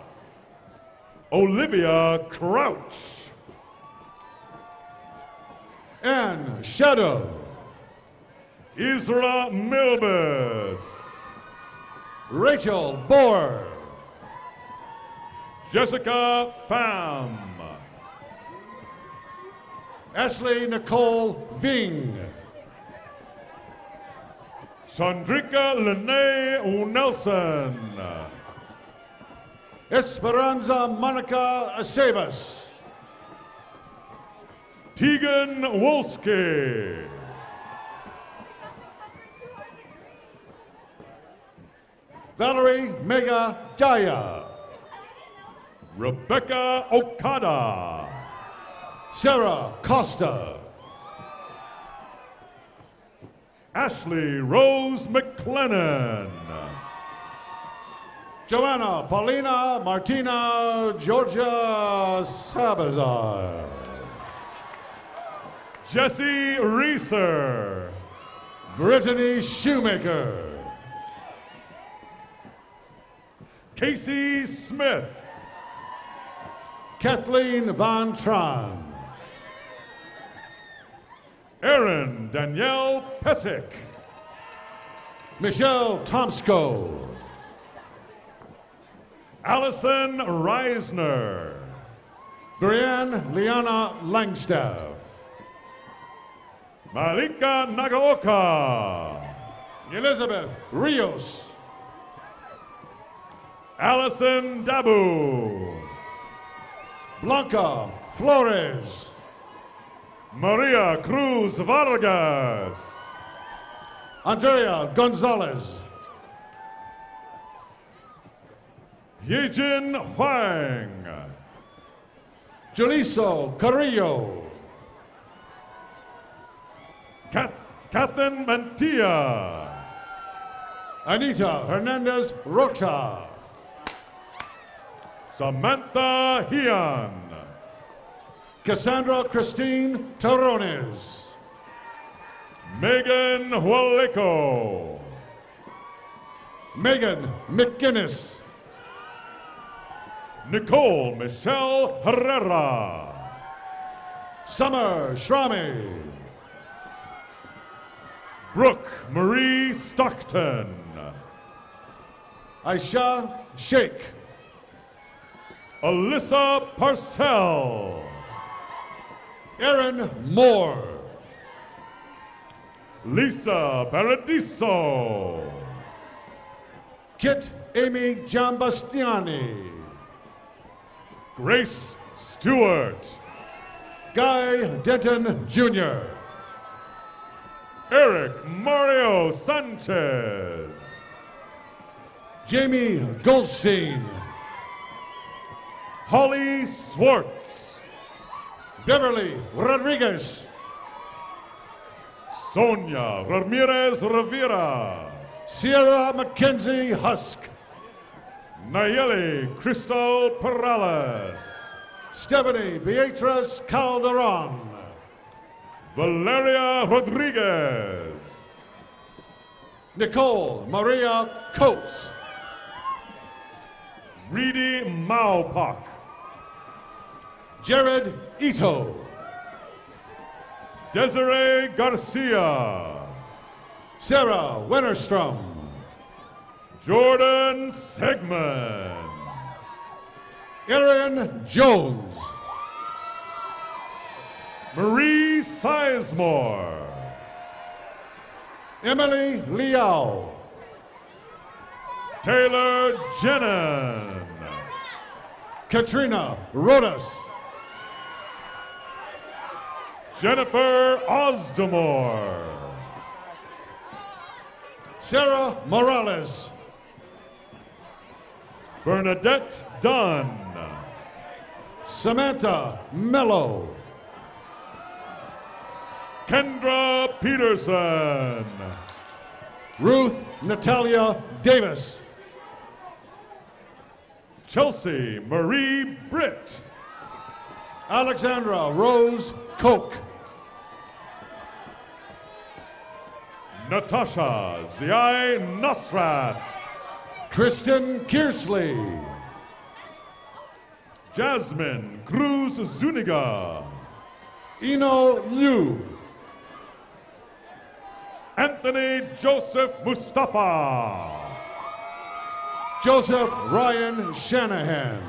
Olivia Crouch. Anne Shadow. Isra Milbus. Rachel Bohr. Jessica Pham. Ashley Nicole Ving. Chandrika Lene Nelson. Esperanza Monica Acevas. Tegan Wolski. Valerie Mega Daya. Rebecca Okada. Sarah Costa. Ashley Rose McLennan. Joanna Paulina Martina Georgia Sabazar. Jesse Reeser. Brittany Shoemaker. Casey Smith. Kathleen Von Tron. Erin Danielle Pesic. Michelle Tomsko. Allison Reisner. Brianne Liana Langstaff. Malika Nagaoka. Elizabeth Rios. Allison Dabu. Blanca Flores. Maria Cruz Vargas. Andrea Gonzalez. Yejin Huang. Jaliso Carrillo. Kathleen Mantilla. Anita Hernandez Rocha. Samantha Hian. Cassandra Christine Terrones. Megan Hualeco. Megan McGinnis. Nicole Michelle Herrera. Summer Shrami. Brooke Marie Stockton. Aisha Sheikh. Alyssa Parcell. Aaron Moore. Lisa Paradiso. Kit Amy Giambastiani. Grace Stewart. Guy Denton Jr. Eric Mario Sanchez. Jamie Goldstein. Holly Swartz. Beverly Rodriguez. Sonia Ramirez Rivera. Sierra Mackenzie Husk. Nayeli Crystal Perales. Stephanie Beatrice Calderon. Valeria Rodriguez. Nicole Maria Coates. Reedy Maupak. Jared Ito. Desiree Garcia. Sarah Wennerstrom. Jordan Segman. Aaron Jones. Marie Sizemore. Emily Liao. Taylor Jenon. Katrina Rodas. Jennifer Osdemore. Sarah Morales. Bernadette Dunn. Samantha Mello. Kendra Peterson. Ruth Natalia Davis. Chelsea Marie Britt. Alexandra Rose Koch. Natasha Ziai Nosrat. Kristen Kearsley. Jasmine Cruz Zuniga. Eno Liu. Anthony Joseph Mustafa. Joseph Ryan Shanahan.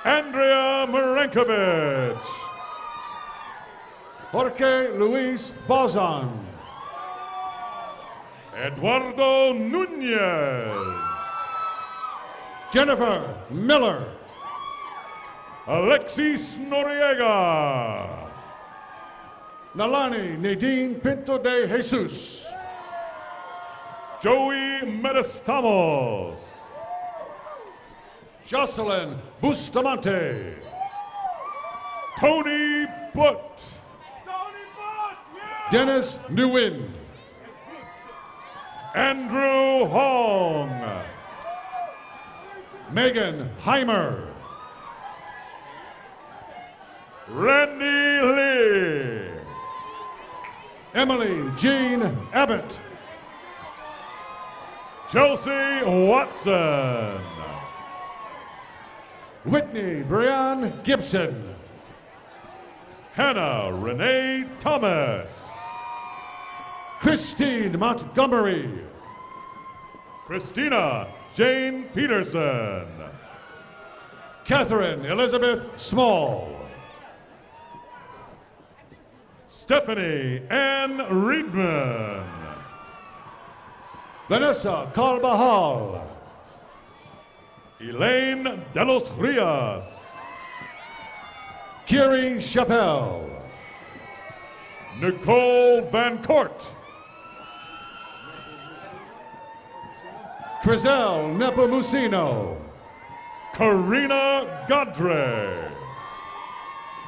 Andrea Marenkovich. Jorge Luis Bozan. Eduardo Nunez. Jennifer Miller. Alexis Noriega. Nalani Nadine Pinto de Jesus. Joey Medestamos. Jocelyn Bustamante. Tony Butt. Dennis Nguyen. Andrew Hong. Megan Heimer. Randy Lee. Emily Jean Abbott. Chelsea Watson. Whitney Brian Gibson. Hannah Renee Thomas. Christine Montgomery. Christina Jane Peterson. Catherine Elizabeth Small. Stephanie Ann Reedman. Vanessa Carvajal. Elaine De Los Rios. Kiri Chappelle. Nicole Van Court. Crizel Nepomuceno. Karina Godre.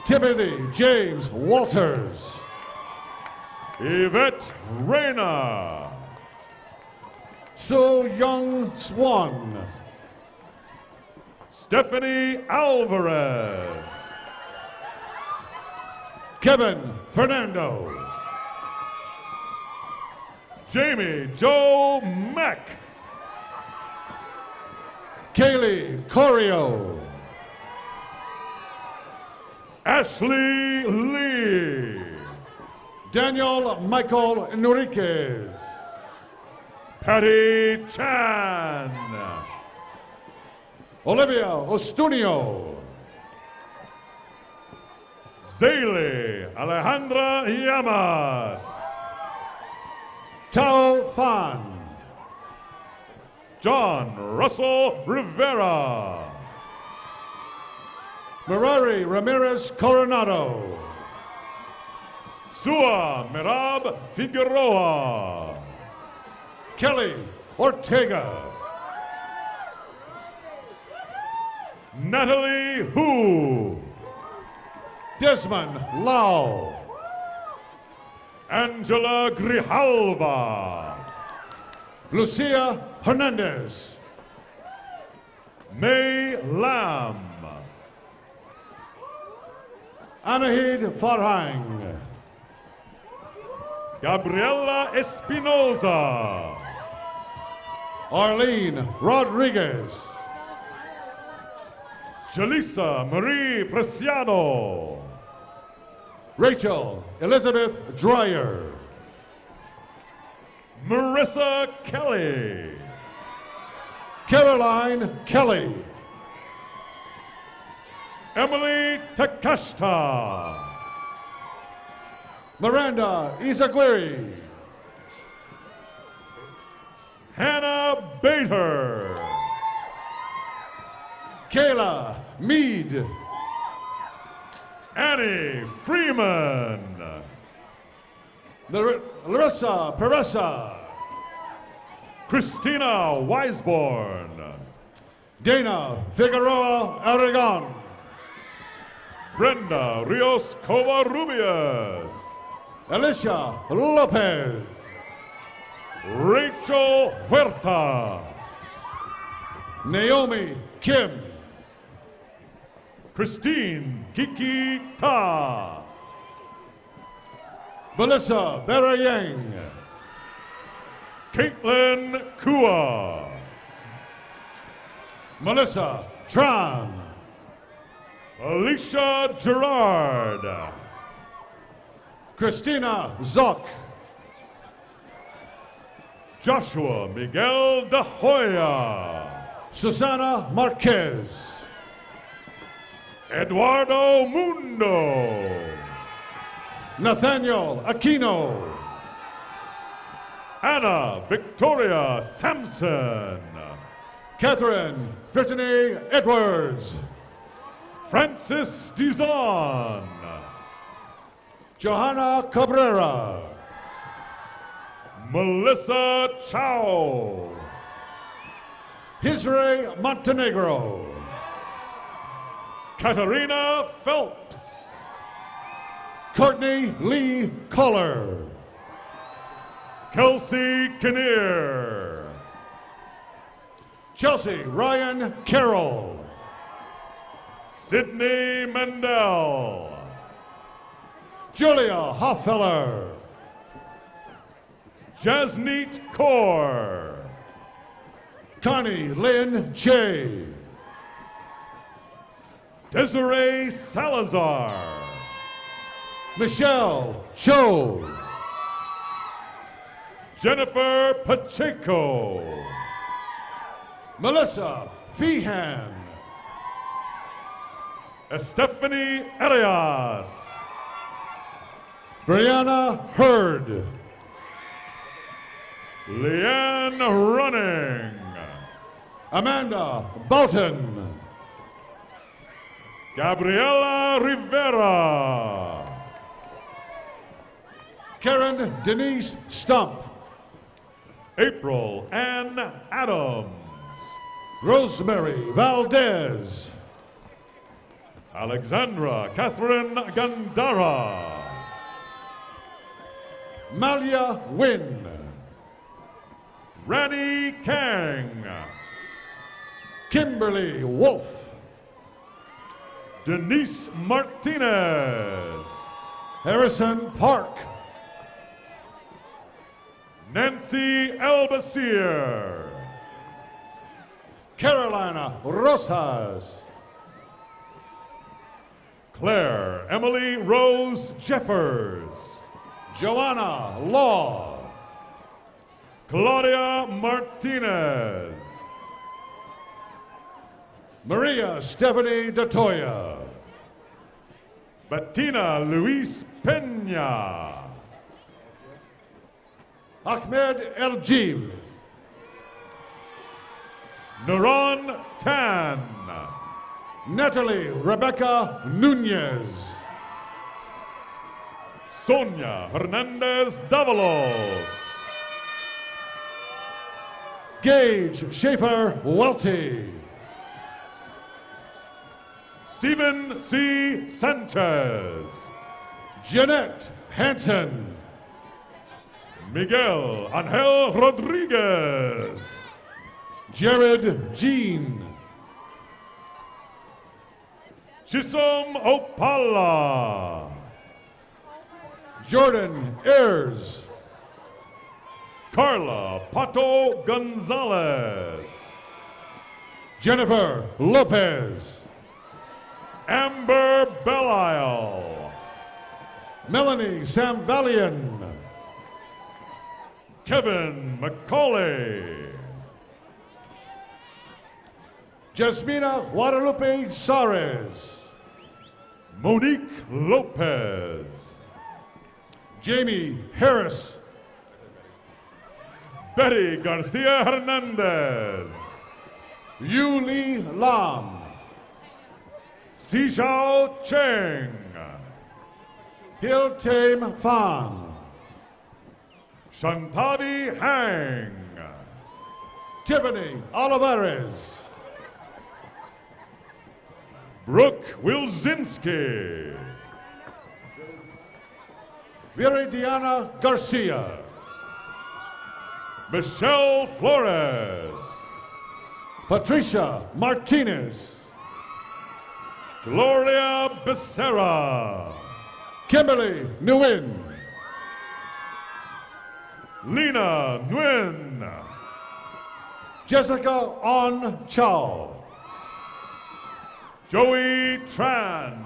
Timothy James Walters. Yvette Reyna. So Young Swan. Stephanie Alvarez. Kevin Fernando. Jamie Joe Mack. Kaylee Corio. Ashley Lee. Daniel Michael Enriquez. Patty Chan. Olivia Ostunio. Zaylee Alejandra Llamas. Tao Fan. John Russell Rivera. Merari Ramirez Coronado. Sua Merab Figueroa. Kelly Ortega. Natalie Hu. Desmond Lau. Angela Grijalva. Lucia Hernandez. May Lam. Anahid Farhang. Gabriela Espinoza. Arlene Rodriguez. Jalisa Marie Preciado. Rachel Elizabeth Dreyer. Marissa Kelly. Caroline Kelly. Emily Takashita. Miranda Izaguirre. Hannah Bader. Kayla Mead. Annie Freeman. Larissa Peressa. Christina Weisborn. Dana Figueroa Aragon. Brenda Rios Covarrubias. Alicia Lopez. Rachel Huerta. Naomi Kim. Christine Kiki Ta. Melissa Barayang. Caitlin Kua. Melissa Tran. Alicia Gerard. Christina Zock. Joshua Miguel De Hoya. Susana Marquez. Eduardo Mundo. Nathaniel Aquino. Anna Victoria Sampson. Catherine Brittany Edwards. Francis Dizon. Johanna Cabrera. Melissa Chow. Hisre Montenegro. Katarina Phelps. Courtney Lee Collar. Kelsey Kinnear. Chelsea Ryan Carroll. Sydney Mendel. Julia Hoffeller. Jasneet Kaur. Connie Lynn Che. Desiree Salazar. Michelle Cho. Jennifer Pacheco. Melissa Feehan. Estefany Arias. Brianna Hurd. Leanne Running. Amanda Boughton. Gabriela Rivera. Karen Denise Stump. April Ann Adams. Rosemary Valdez. Alexandra Catherine Gandara. Malia Wynn. Rani Kang. Kimberly Wolf. Denise Martinez. Harrison Park. Nancy Albasir. Carolina Rosas. Claire Emily Rose Jeffers. Joanna Law. Claudia Martinez. Maria Stephanie DeToya. Bettina Luis Pena. Ahmed Eljil. Naran Tan. Natalie Rebecca Nunez. Sonia Hernandez Davalos. Gage Schaefer Welty. Stephen C. Sanchez. Jeanette Hansen. Miguel Angel Rodriguez. Jared Jean. Chisom Opala. Jordan Ayers. Carla Pato Gonzalez. Jennifer Lopez. Amber Belisle. Melanie Samvalian. Kevin McCauley. Jasmina Guadalupe Sares. Monique Lopez. Jamie Harris. Betty Garcia Hernandez. Yuli Lam. Xishao Cheng. Hiltame Fan. Shantavi Hang. Tiffany Olivares. Brooke Wilzinski. Viridiana Garcia. Michelle Flores. Patricia Martinez. Gloria Becerra. Kimberly Nguyen. Lena Nguyen. Jessica On Chow. Joey Tran.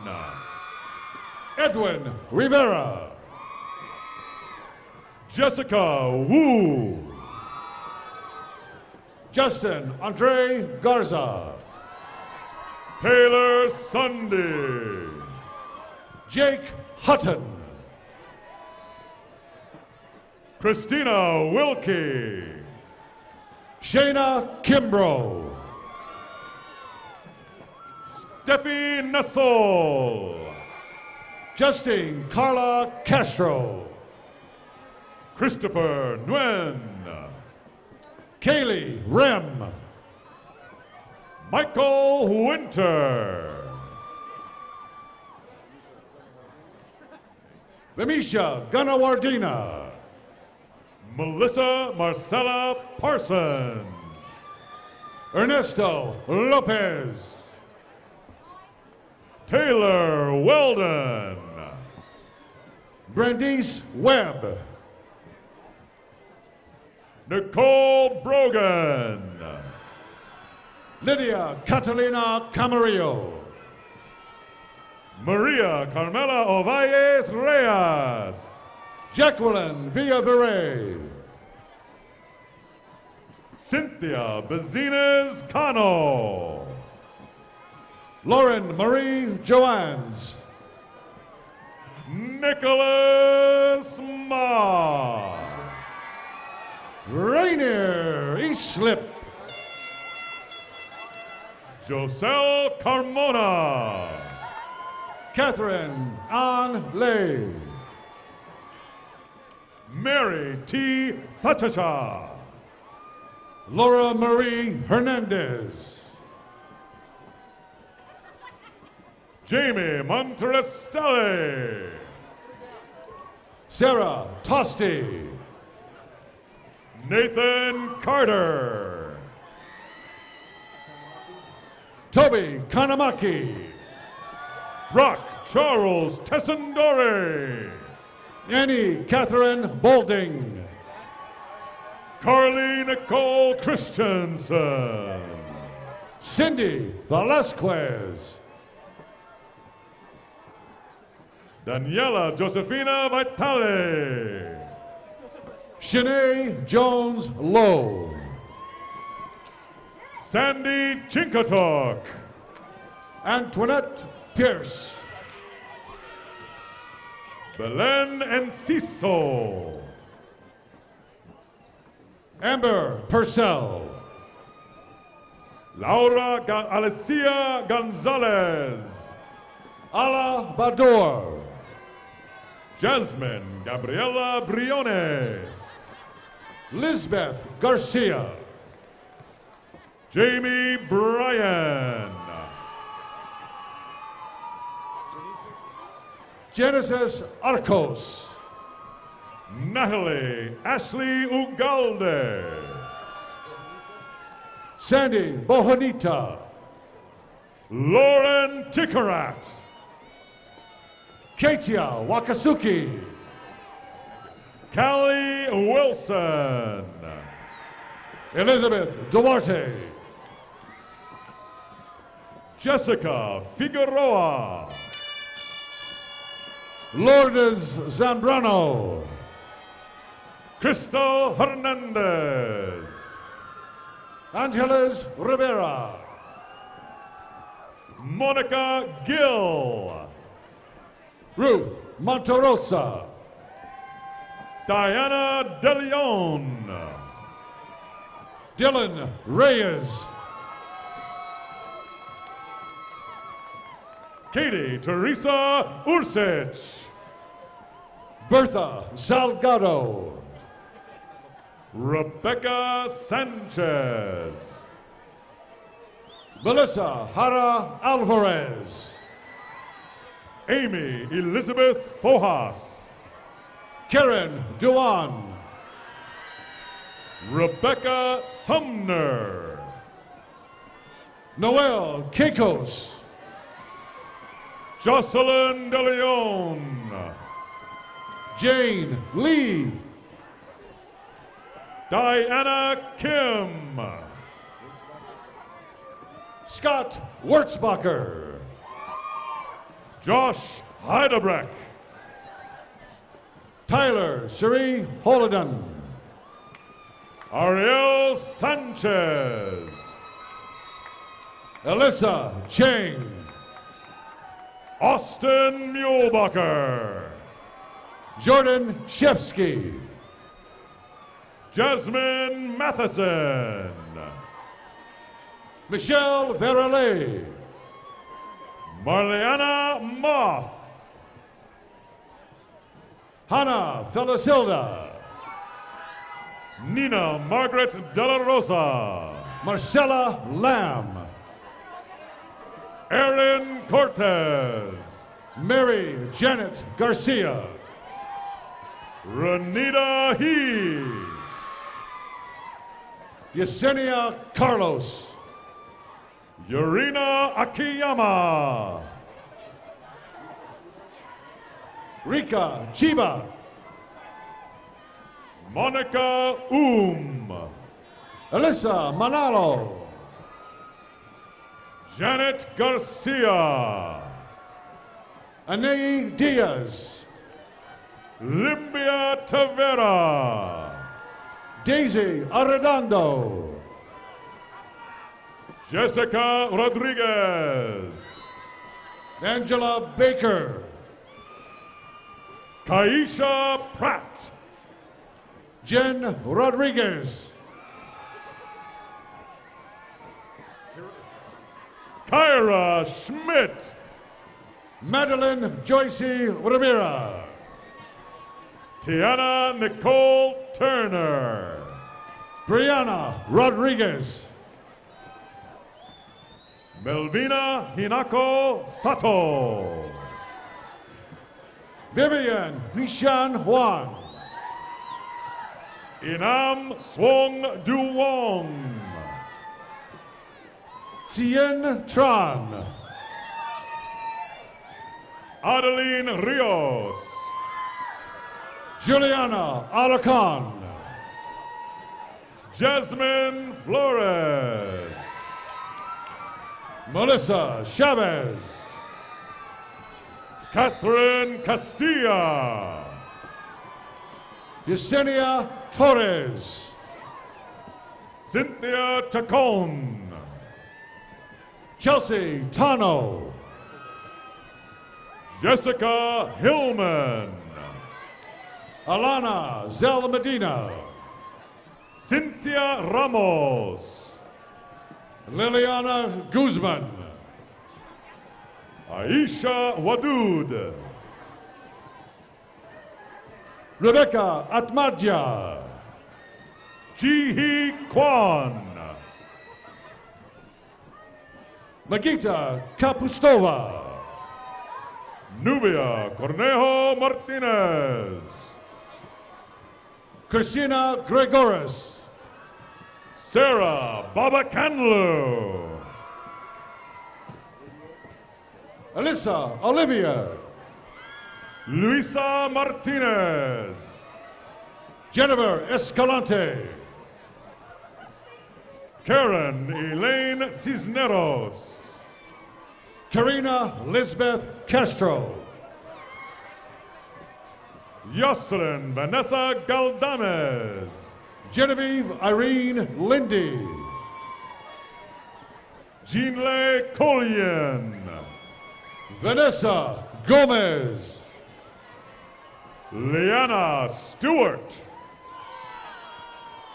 Edwin Rivera. Jessica Wu. Justin Andre Garza. Taylor Sunday. Jake Hutton. Christina Wilkie. Shayna Kimbrough. Steffi Nassol. Justine Carla Castro. Christopher Nguyen. Kaylee Rem. Michael Winter. Vamisha Ganawardena. Melissa Marcella Parsons. Ernesto Lopez. Taylor Weldon. Brandice Webb. Nicole Brogan. Lydia Catalina Camarillo. Maria Carmela Ovalles Reyes. Jacqueline Villaviray. Cynthia Bazines Cano. Lauren Marie Joannes. Nicholas Ma. Rainier Eastlip. Joselle Carmona. Catherine Ann Lay. Mary T. Thatcher. Laura Marie Hernandez. Jamie Montrestelli. Sarah Tosti. Nathan Carter. Toby Kanamaki. Brock Charles Tessendore. Annie Catherine Boulding. Carly Nicole Christensen. Cindy Velasquez. Daniela Josefina Vitale. Shanae Jones Lowe. Sandy Chinkatok. Antoinette Pierce. Belen Enciso. Amber Purcell. Laura Alicia Gonzalez. Ala Bador. Jasmine Gabriela Briones. Lisbeth Garcia. Jamie Bryan. Genesis Arcos. Natalie Ashley Ugalde. Sandy Bohanita. Lauren Tikarat. Katia Wakasuki. Callie Wilson. Elizabeth Duarte. Jessica Figueroa. Lourdes Zambrano. Crystal Hernandez. Angeles Rivera. Monica Gill. Ruth Monterosa. Diana De Leon. Dylan Reyes. Katie Teresa Ursich. Bertha Salgado. Rebecca Sanchez. Melissa Hara Alvarez. Amy Elizabeth Fojas. Karen Duan. Rebecca Sumner. Noel Kekos. Jocelyn De Leon. Jane Lee. Diana Kim. Scott Wurzbacher. Josh Heidebrecht. Tyler Sheree Holoden. Ariel Sanchez. Alyssa Cheng. Austin Muehlbacher. Jordan Shefsky. Jasmine Matheson. Michelle Verrelay. Marliana Moth. Hannah Felisilda. Nina Margaret De La Rosa. Marcella Lamb. Erin Cortez. Mary Janet Garcia. Renita He. Yesenia Carlos. Yurina Akiyama. Rika Chiba. Monica Alyssa Manalo. Janet Garcia. Anae Diaz. Limbia Tavera. Daisy Arredondo. Jessica Rodriguez. Angela Baker. Kaisha Pratt. Jen Rodriguez. Kyra Schmidt. Madeline Joycey Rivera. Tiana Nicole Turner. Brianna Rodriguez. Melvina Hinako Sato. Vivian Hishan Juan. Inam Swong Duwong. Tien Tran. Adeline Rios. Juliana Alacan. Jasmine Flores. Melissa Chavez. Catherine Castilla. Yesenia Torres. Cynthia Chacon. Chelsea Tano. Jessica Hillman. Alana Zel Medina. Cynthia Ramos. Liliana Guzman. Aisha Wadud. Rebecca Atmadja. Jihi Kwan. Magita Kapustova. Nubia Cornejo Martinez. Christina Gregoris. Sarah Baba Canlu. Alyssa Olivia. Luisa Martinez. Jennifer Escalante. Karen Elaine Cisneros. Karina Lisbeth Castro. Jocelyn Vanessa Galdames. Genevieve Irene Lindy. Jeanle Collian. Vanessa Gomez. Liana Stewart.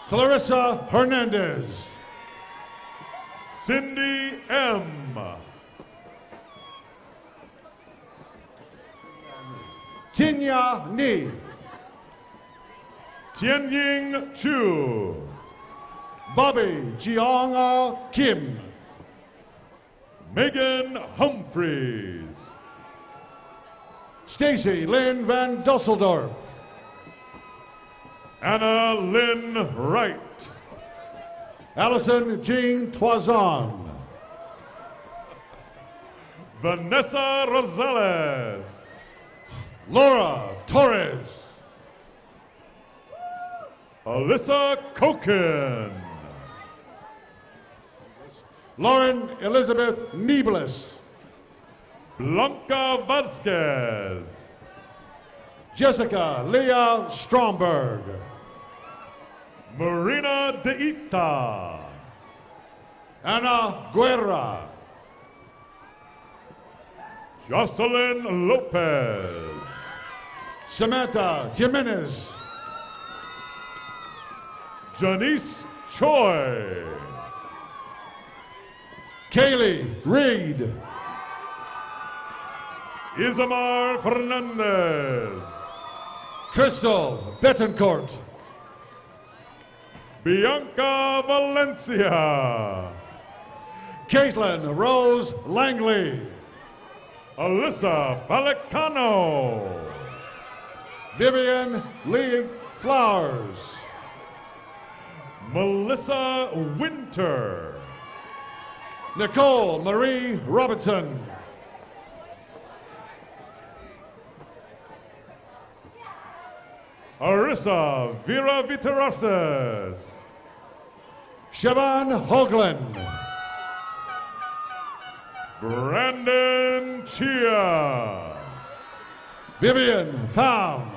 Clarissa Hernandez. Cindy M. Tinya Ni. Tianying Chu. Bobby Jianga Kim. Megan Humphreys. Stacy Lynn Van Dusseldorp. Anna Lynn Wright. Allison Jean Toison. Vanessa Rosales. Laura Torres. Alyssa Koken. Lauren Elizabeth Nieblis. Blanca Vasquez. Jessica Leah Stromberg. Marina De Ita. Ana Guerra. Jocelyn Lopez. Samantha Jimenez. Janice Choi. Kaylee Reed. Isamar Fernandez. Crystal Betancourt. Bianca Valencia. Caitlin Rose Langley. Alyssa Falicano. Vivian Lee Flowers. Melissa Winter. Nicole Marie Robinson. Arissa Vera Vitarases. Siobhan Hoagland. Brandon Chia. Vivian Pham.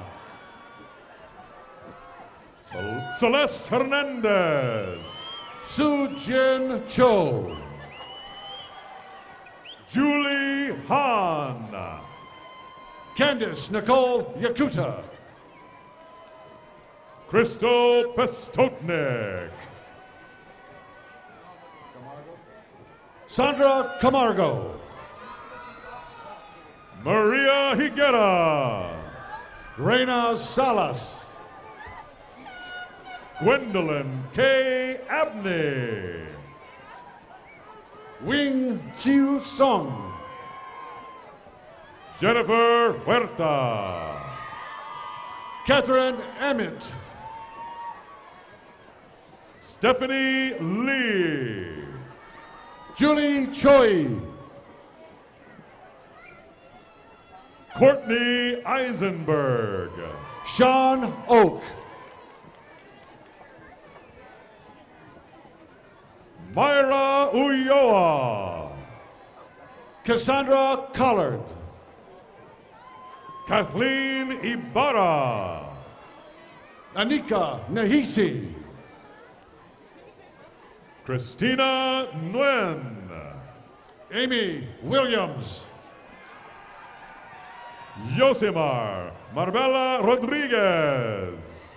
Celeste Hernandez. Su Jin Cho. Julie Han. Candice Nicole Yakuta. Crystal Pestotnik. Sandra Camargo. Maria Higuera. Reina Salas. Gwendolyn K. Abney. Wing Chiu Song. Jennifer Huerta. Catherine Emmett. Stephanie Lee. Julie Choi. Courtney Eisenberg. Sean Oak. Myra Ulloa. Cassandra Collard. Kathleen Ibarra. Anika Nahisi. Christina Nguyen. Amy Williams. Yosimar Marbella Rodriguez.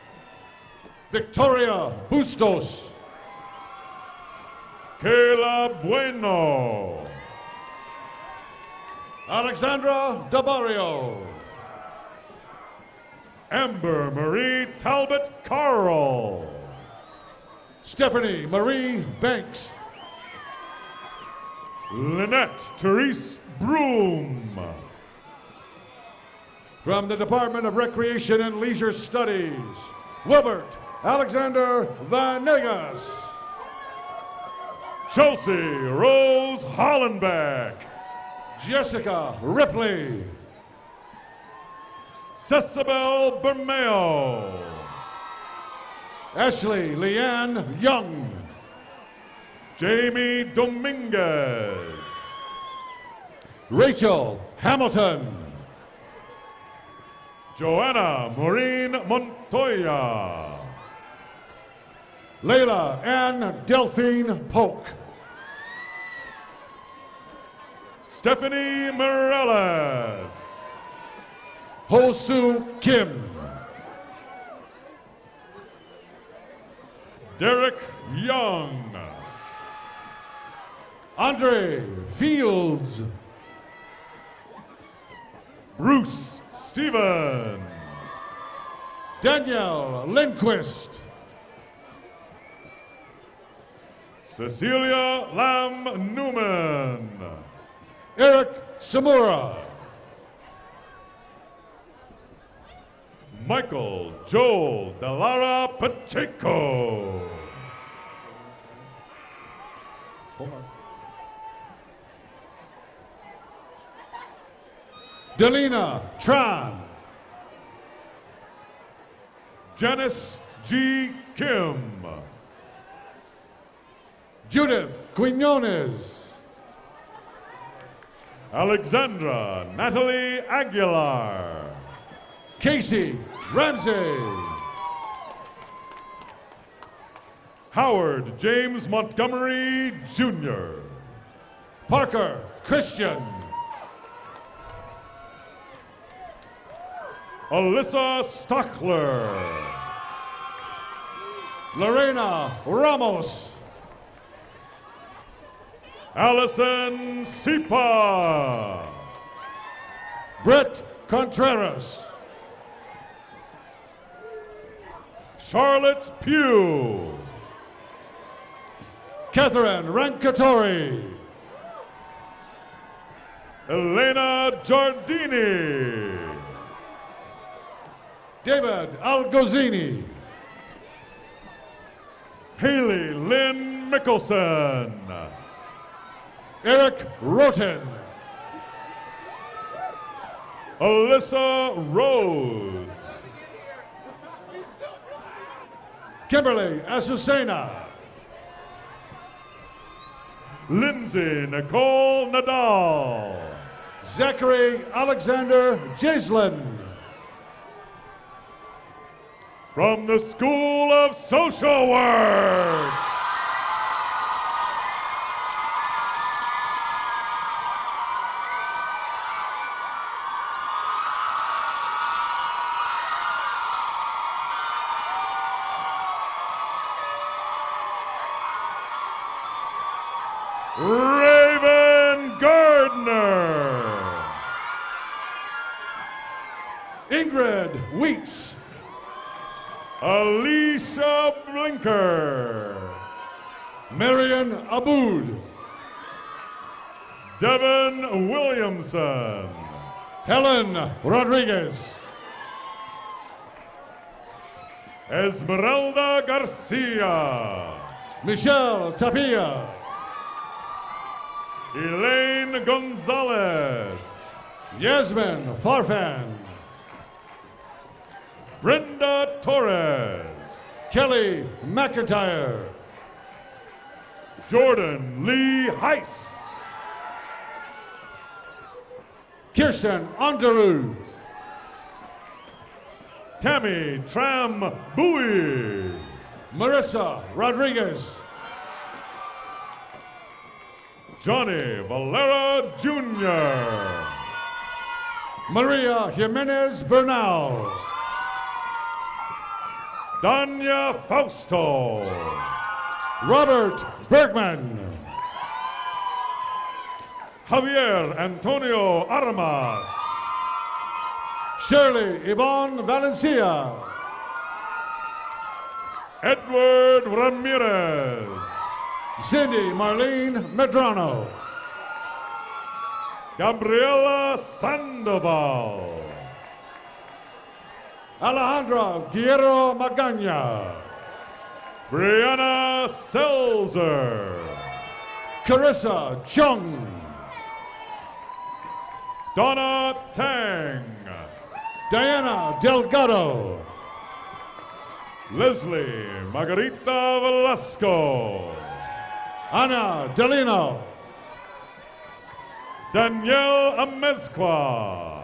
Victoria Bustos. Kayla Bueno. Alexandra Dabario. Amber Marie Talbot Carl. Stephanie Marie Banks. Lynette Therese Broom. From the Department of Recreation and Leisure Studies, Wilbert Alexander Vanegas. Chelsea Rose Hollenbeck. Jessica Ripley. Cecibel Bermeo. Ashley Leanne Young. Jamie Dominguez. Rachel Hamilton. Joanna Maureen Montoya. Layla Ann Delphine Polk. Stephanie Morales. Ho Soo Kim. Derek Young. Andre Fields. Bruce Stevens. Danielle Lindquist. Cecilia Lam Newman. Eric Samura. Michael Joel Delara Pacheco. Delina Tran. Janice G. Kim. Judith Quinones. Alexandra Natalie Aguilar. Casey Ramsey. Howard James Montgomery Jr. Parker Christian. Alyssa Stockler. Lorena Ramos. Allison Sipa. Brett Contreras. Charlotte Pugh. Catherine Rancatori. Elena Giardini. David Algozini. Haley Lynn Mickelson. Eric Roten. Alyssa Rhodes. Kimberly Azucena. Lindsay Nicole Nadal. Zachary Alexander Jaslin. From the School of Social Work. Raven Gardner. Ingrid Wheats. Alicia Blinker. Marion Aboud. Devin Williamson. Helen Rodriguez. Esmeralda Garcia. Michelle Tapia. Elaine Gonzalez. Yasmin Farfan. Brenda Torres. Kelly McIntyre. Jordan Lee Heiss. Kirsten Underwood. Tammy Tram Bowie. Marissa Rodriguez. Johnny Valera Jr. Maria Jimenez Bernal. Danya Fausto. Robert Bergman. Javier Antonio Armas. Shirley Yvonne Valencia. Edward Ramirez. Cindy Marlene Medrano. Gabriela Sandoval. Alejandra Guerrero Magana. Brianna Selzer. Carissa Chung. Donna Tang. Diana Delgado. Leslie Margarita Velasco. Ana Delino. Danielle Amezcua.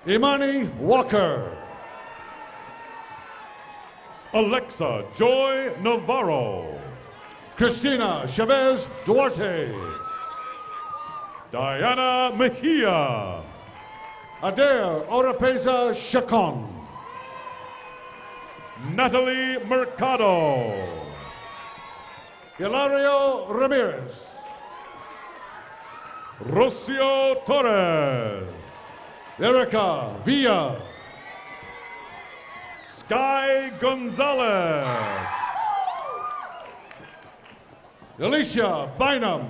Imani Walker. Alexa Joy Navarro. Cristina Chavez Duarte. Diana Mejia. Adair Oropeza Chacon. Natalie Mercado. Hilario Ramirez. Rocio Torres. Erica Villa. Sky Gonzalez. Alicia Bynum.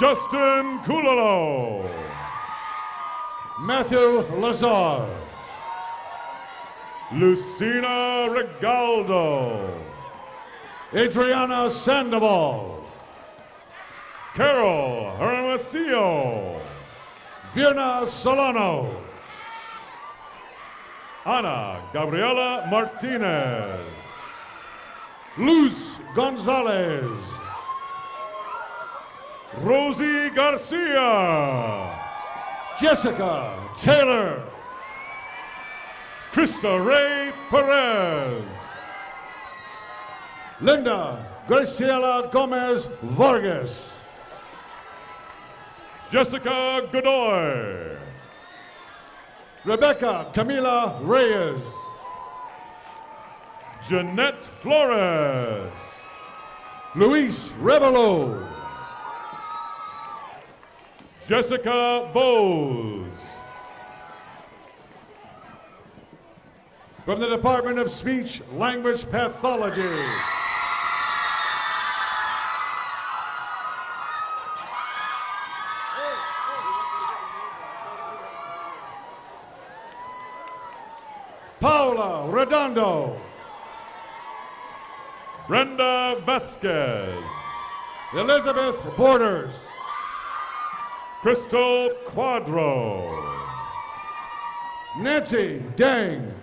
Justin Kulalo. Matthew Lazar. Lucina Regaldo. Adriana Sandoval. Carol Hermosillo. Virna Solano. Ana Gabriela Martinez. Luz Gonzalez. Rosie Garcia. Jessica Taylor. Krista Ray Perez. Linda Graciela Gomez Vargas. Jessica Godoy. Rebecca Camila Reyes. Jeanette Flores. Luis Revelo. Jessica Bose. From the Department of Speech Language Pathology. Paula Redondo. Brenda Vasquez. Elizabeth Borders. Crystal Quadro. Nancy Dang.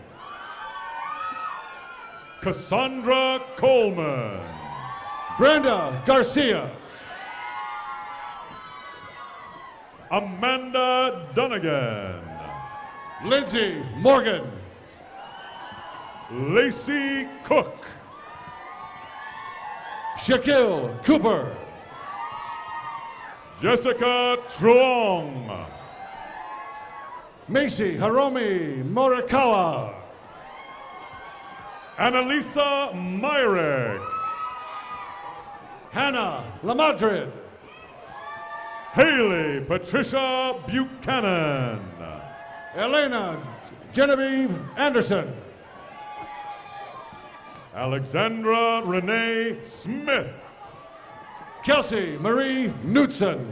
Cassandra Coleman. Brenda Garcia. Amanda Dunnigan. Lindsay Morgan. Lacey Cook. Shaquille Cooper. Jessica Truong. Macy Hiromi Morikawa. Annalisa Myrick. Hannah Lamadrid. Haley Patricia Buchanan. Elena Genevieve Anderson. Alexandra Renee Smith. Kelsey Marie Knudsen.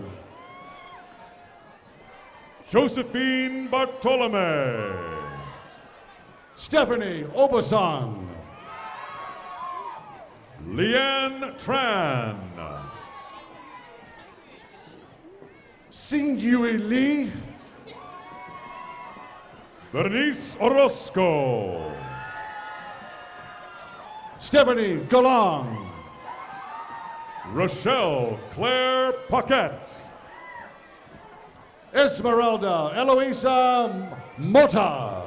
Josephine Bartolome. Stephanie Obasan. Leanne Tran. Sing Yui Lee. Bernice Orozco. Stephanie Galang. Rochelle Claire Paquette. Esmeralda Eloisa Mota.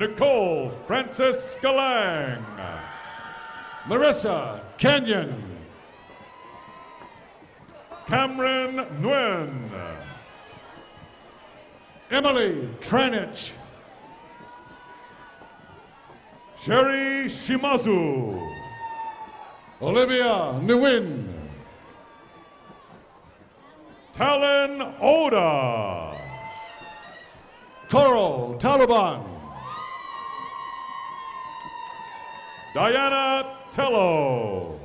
Nicole Francis Galang. Marissa Kenyon. Cameron Nguyen. Emily Kranich. Sherry Shimazu. Olivia Nguyen. Talon Oda. Coral Taliban. Diana Tello.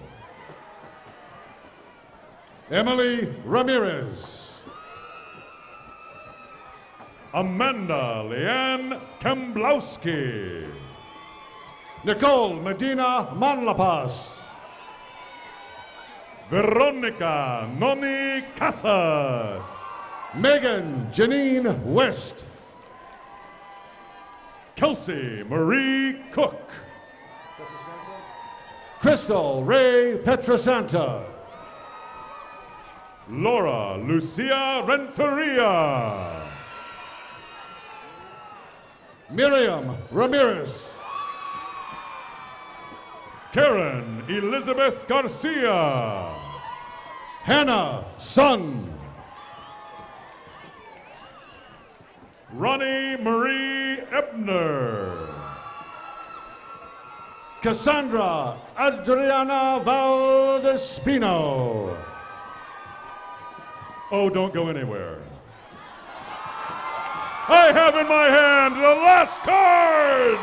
Emily Ramirez. Amanda Leanne Kamblowski. Nicole Medina Manlapas. Veronica Noni Casas. Megan Janine West. Kelsey Marie Cook. Crystal Ray Petrosanta. Laura Lucia Renteria. Miriam Ramirez. Karen Elizabeth Garcia. Hannah Sun. Ronnie Marie Ebner. Cassandra Adriana Valdespino. Oh, don't go anywhere. I have in my hand the last card!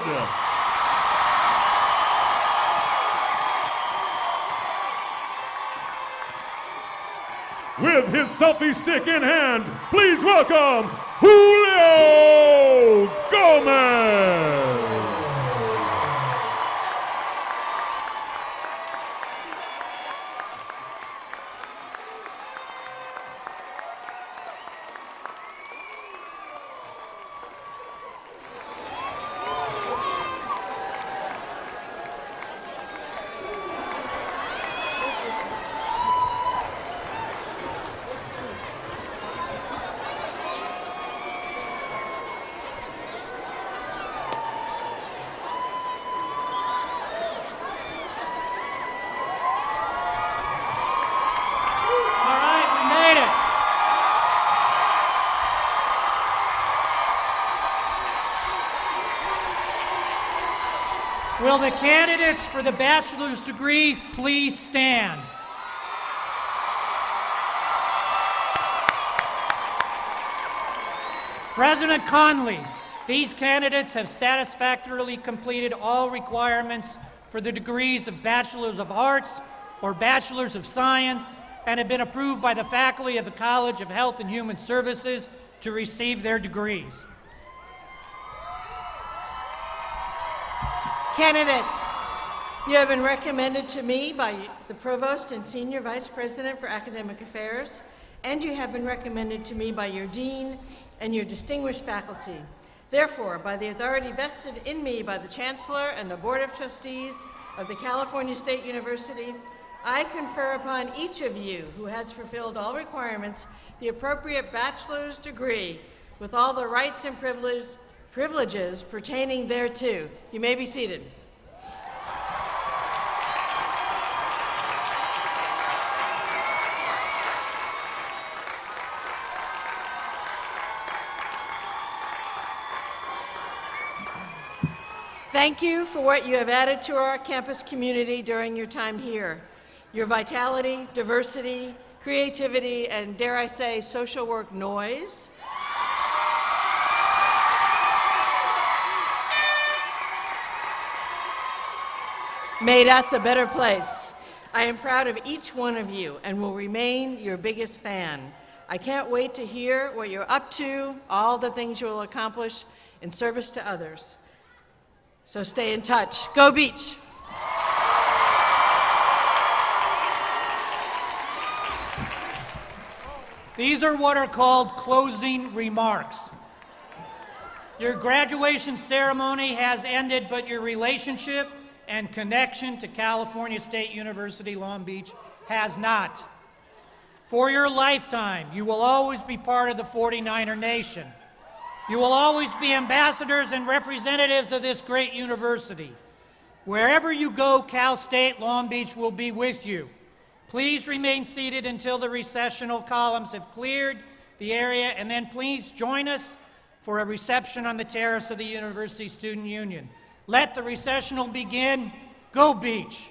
With his selfie stick in hand, please welcome Julio Gomez! Will the candidates for the bachelor's degree please stand? President Conley, these candidates have satisfactorily completed all requirements for the degrees of Bachelor's of Arts or Bachelor's of Science and have been approved by the faculty of the College of Health and Human Services to receive their degrees. Candidates, you have been recommended to me by the Provost and Senior Vice President for Academic Affairs, and you have been recommended to me by your Dean and your distinguished faculty. Therefore, by the authority vested in me by the Chancellor and the Board of Trustees of the California State University, I confer upon each of you who has fulfilled all requirements the appropriate bachelor's degree with all the rights and privileges pertaining thereto. You may be seated. Thank you for what you have added to our campus community during your time here. Your vitality, diversity, creativity, and dare I say, social work noise made us a better place. I am proud of each one of you and will remain your biggest fan. I can't wait to hear what you're up to, all the things you will accomplish in service to others. So stay in touch. Go Beach! These are what are called closing remarks. Your graduation ceremony has ended, but your relationship and connection to California State University, Long Beach has not. For your lifetime, you will always be part of the 49er Nation. You will always be ambassadors and representatives of this great university. Wherever you go, Cal State Long Beach will be with you. Please remain seated until the recessional columns have cleared the area, and then please join us for a reception on the terrace of the University Student Union. Let the recessional begin. Go Beach!